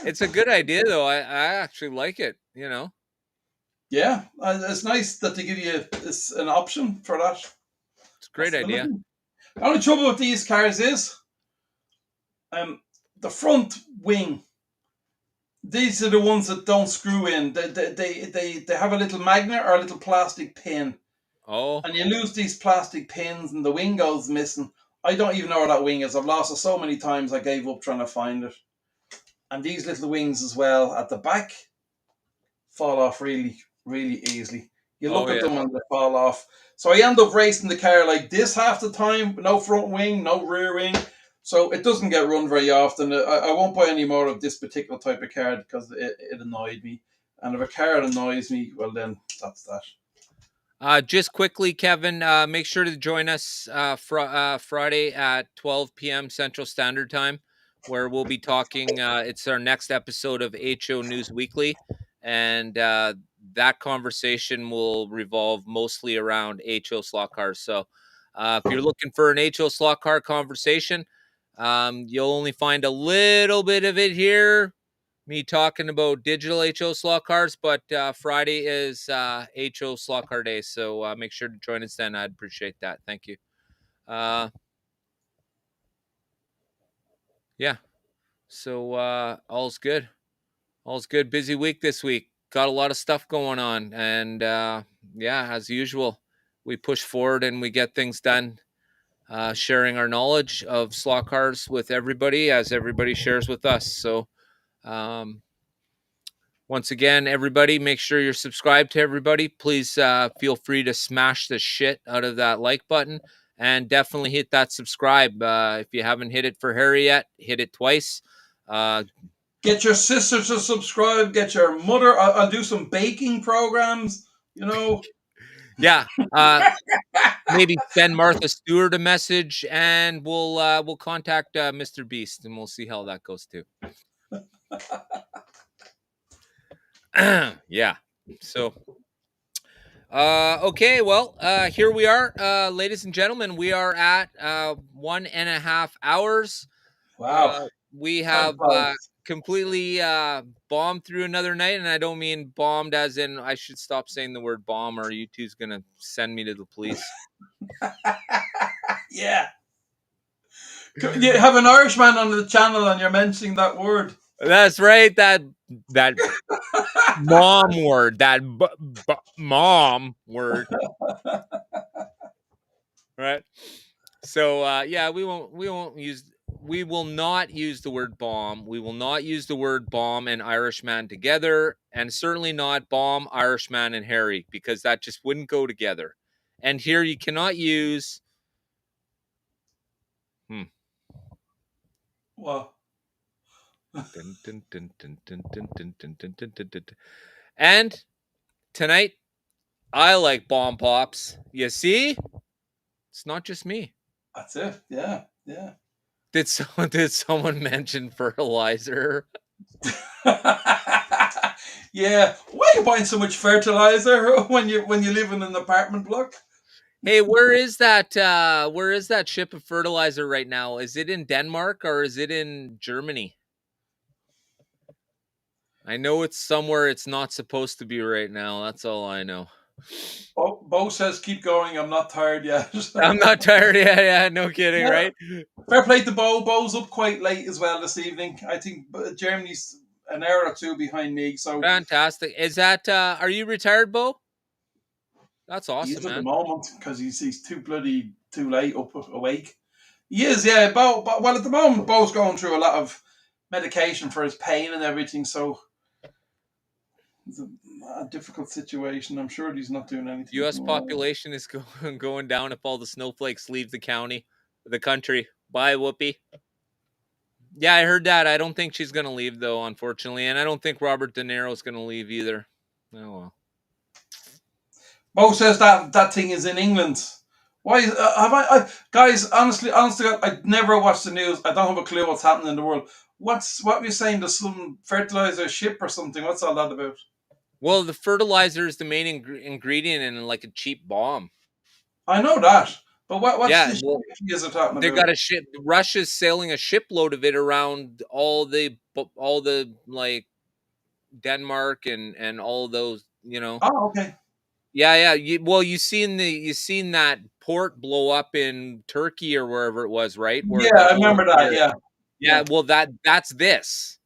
It's a good idea, though. I actually like it, you know. Yeah, it's nice that they give you an option for that. It's a great idea. The only trouble with these cars is the front wing. These are the ones that don't screw in. They have a little magnet or a little plastic pin. Oh, and you lose these plastic pins, and the wing goes missing. I don't even know where that wing is. I've lost it so many times. I gave up trying to find it. And these little wings as well at the back fall off really, really easily. You look oh at yeah. them and they fall off. So I end up racing the car like this half the time. No front wing, no rear wing. So it doesn't get run very often. I won't buy any more of this particular type of car because it annoyed me. And if a car annoys me, well then that's that. Just quickly, Kevin, make sure to join us Friday at 12 p.m. Central Standard Time, where we'll be talking. It's our next episode of HO News Weekly, and that conversation will revolve mostly around HO slot cars. So if you're looking for an HO slot car conversation, you'll only find a little bit of it here, me talking about digital HO slot cars, but Friday is HO slot car day, so make sure to join us then. I'd appreciate that. Thank you. Yeah, so all's good. All's good. Busy week this week. Got a lot of stuff going on, and yeah, as usual, we push forward and we get things done. Sharing our knowledge of slot cars with everybody as everybody shares with us. So once again, everybody, make sure you're subscribed to everybody. Please feel free to smash the shit out of that like button and definitely hit that subscribe. If you haven't hit it for Harry yet, hit it twice. Get your sister to subscribe. Get your mother. I'll do some baking programs. Yeah. Maybe send Martha Stewart a message, and we'll contact Mr. Beast, and we'll see how that goes too. Yeah. So, okay. Well, here we are, ladies and gentlemen. We are at 1.5 hours. Wow. We have completely bombed through another night, and I don't mean bombed as in I should stop saying the word bomb, or YouTube's gonna send me to the police. Yeah. You have an Irishman on the channel, and you're mentioning that word. That's right. That mom word. That mom word. Right. So yeah, we will not use the word bomb. We will not use the word bomb and Irishman together, and certainly not bomb, Irishman, and Harry, because that just wouldn't go together. And here you cannot use. Well. And tonight, I like bomb pops. You see? It's not just me. That's it. Yeah. Did someone mention fertilizer? Yeah. Why are you buying so much fertilizer when you live in an apartment block? Hey, where is that ship of fertilizer right now? Is it in Denmark or is it in Germany? I know it's somewhere it's not supposed to be right now. That's all I know. Bo says, keep going. I'm not tired yet. I'm not tired yet. Yeah, no kidding, yeah. Right? Fair play to Bo. Bo's up quite late as well this evening. I think Germany's an hour or two behind me. So fantastic. Is that, are you retired, Bo? That's awesome, he is man. at the moment because he's too late awake. He is, yeah. Bo, well, at the moment, Bo's going through a lot of medication for his pain and everything. So it's a difficult situation. I'm sure he's not doing anything. U.S. population is going down if all the snowflakes leave the country. Bye, Whoopi. Yeah, I heard that. I don't think she's going to leave, though, unfortunately. And I don't think Robert De Niro is going to leave either. Oh, well. Bo says that thing is in England. Why have I guys? Honestly, I never watched the news. I don't have a clue what's happening in the world. What were you saying? There's some fertilizer ship or something. What's all that about? Well, the fertilizer is the main ingredient in like a cheap bomb. I know that, but what's the ship is it talking about? They got a ship. Russia's sailing a shipload of it around all the like Denmark and all those, you know. Oh, okay. Yeah. You seen that port blow up in Turkey or wherever it was, right? Yeah, I remember that. Yeah. Well, that's this.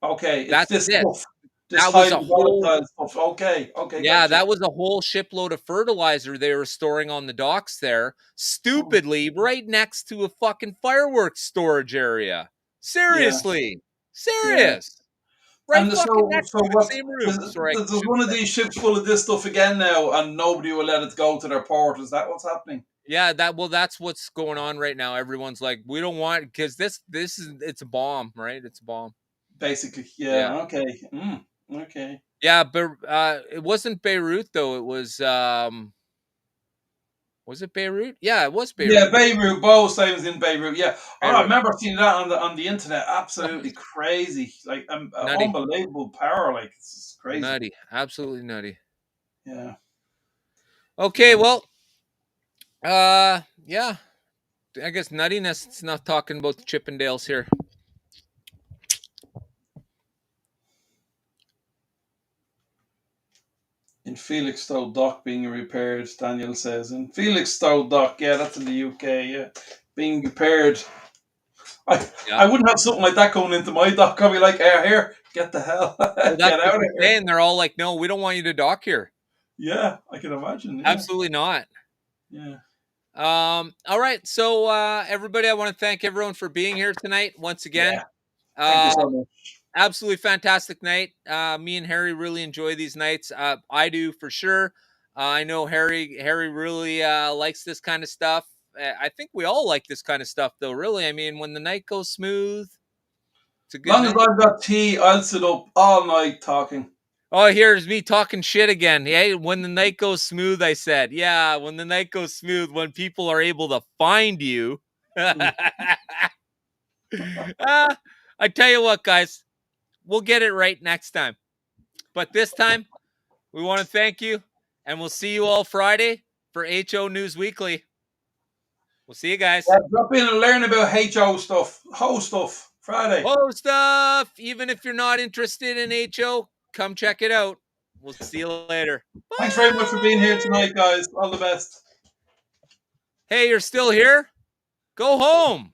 Okay, that's this this. stuff. this That was a highly whole volatile stuff. Okay, Yeah, gotcha. that was a whole shipload of fertilizer they were storing on the docks there, stupidly right next to a fucking fireworks storage area. Seriously. Yeah. Serious. Right And fucking so, next so to the what? same There's, room. Sorry, I there's shouldn't one of say. these ships full of this stuff again now, and nobody will let it go to their port. Is that what's happening? Yeah, that's what's going on right now. Everyone's like, we don't want because this is it's a bomb, right? It's a bomb. Basically, Yeah. yeah. Okay. Okay. Yeah, but it wasn't Beirut though. It was it Beirut? Yeah, it was Yeah, Beirut. Beirut. Both times in Beirut. Yeah. Oh, I Beirut. remember seeing that on the internet. Absolutely crazy. Like Nutty. unbelievable power. Like it's crazy. Nutty. Absolutely nutty. Yeah. Okay, well, yeah. I guess nuttiness. It's not talking about the Chippendales here. In Felixstowe Dock being repaired, Daniel says. In Felixstowe Dock, yeah, that's in the UK, yeah. Being repaired. I wouldn't have something like that going into my dock. I'd be like, here, get the hell, Well, get that's out what of they're here. saying. They're all like, no, we don't want you to dock here. Yeah, I can imagine. Yeah. Absolutely not. Yeah. All right. So, everybody, I want to thank everyone for being here tonight once again. Yeah. Thank you so much. Absolutely fantastic night. Me and Harry really enjoy these nights. I do for sure. I know Harry really likes this kind of stuff. I think we all like this kind of stuff, though. Really, I mean, when the night goes smooth, it's a good Long night. as I've got tea, I'll sit up all night talking. Oh, here's me talking shit again. Hey, when the night goes smooth, I said. Yeah, when the night goes smooth, when people are able to find you. I tell you what, guys, we'll get it right next time. But this time, we want to thank you, and we'll see you all Friday for HO News Weekly. We'll see you guys. Yeah, drop in and learn about HO stuff, Ho stuff, Friday. Oh, stuff. Even if you're not interested in HO, come check it out. We'll see you later. Thanks very much for being here tonight, guys. All the best. Hey, you're still here? Go home.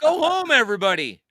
Go home, everybody.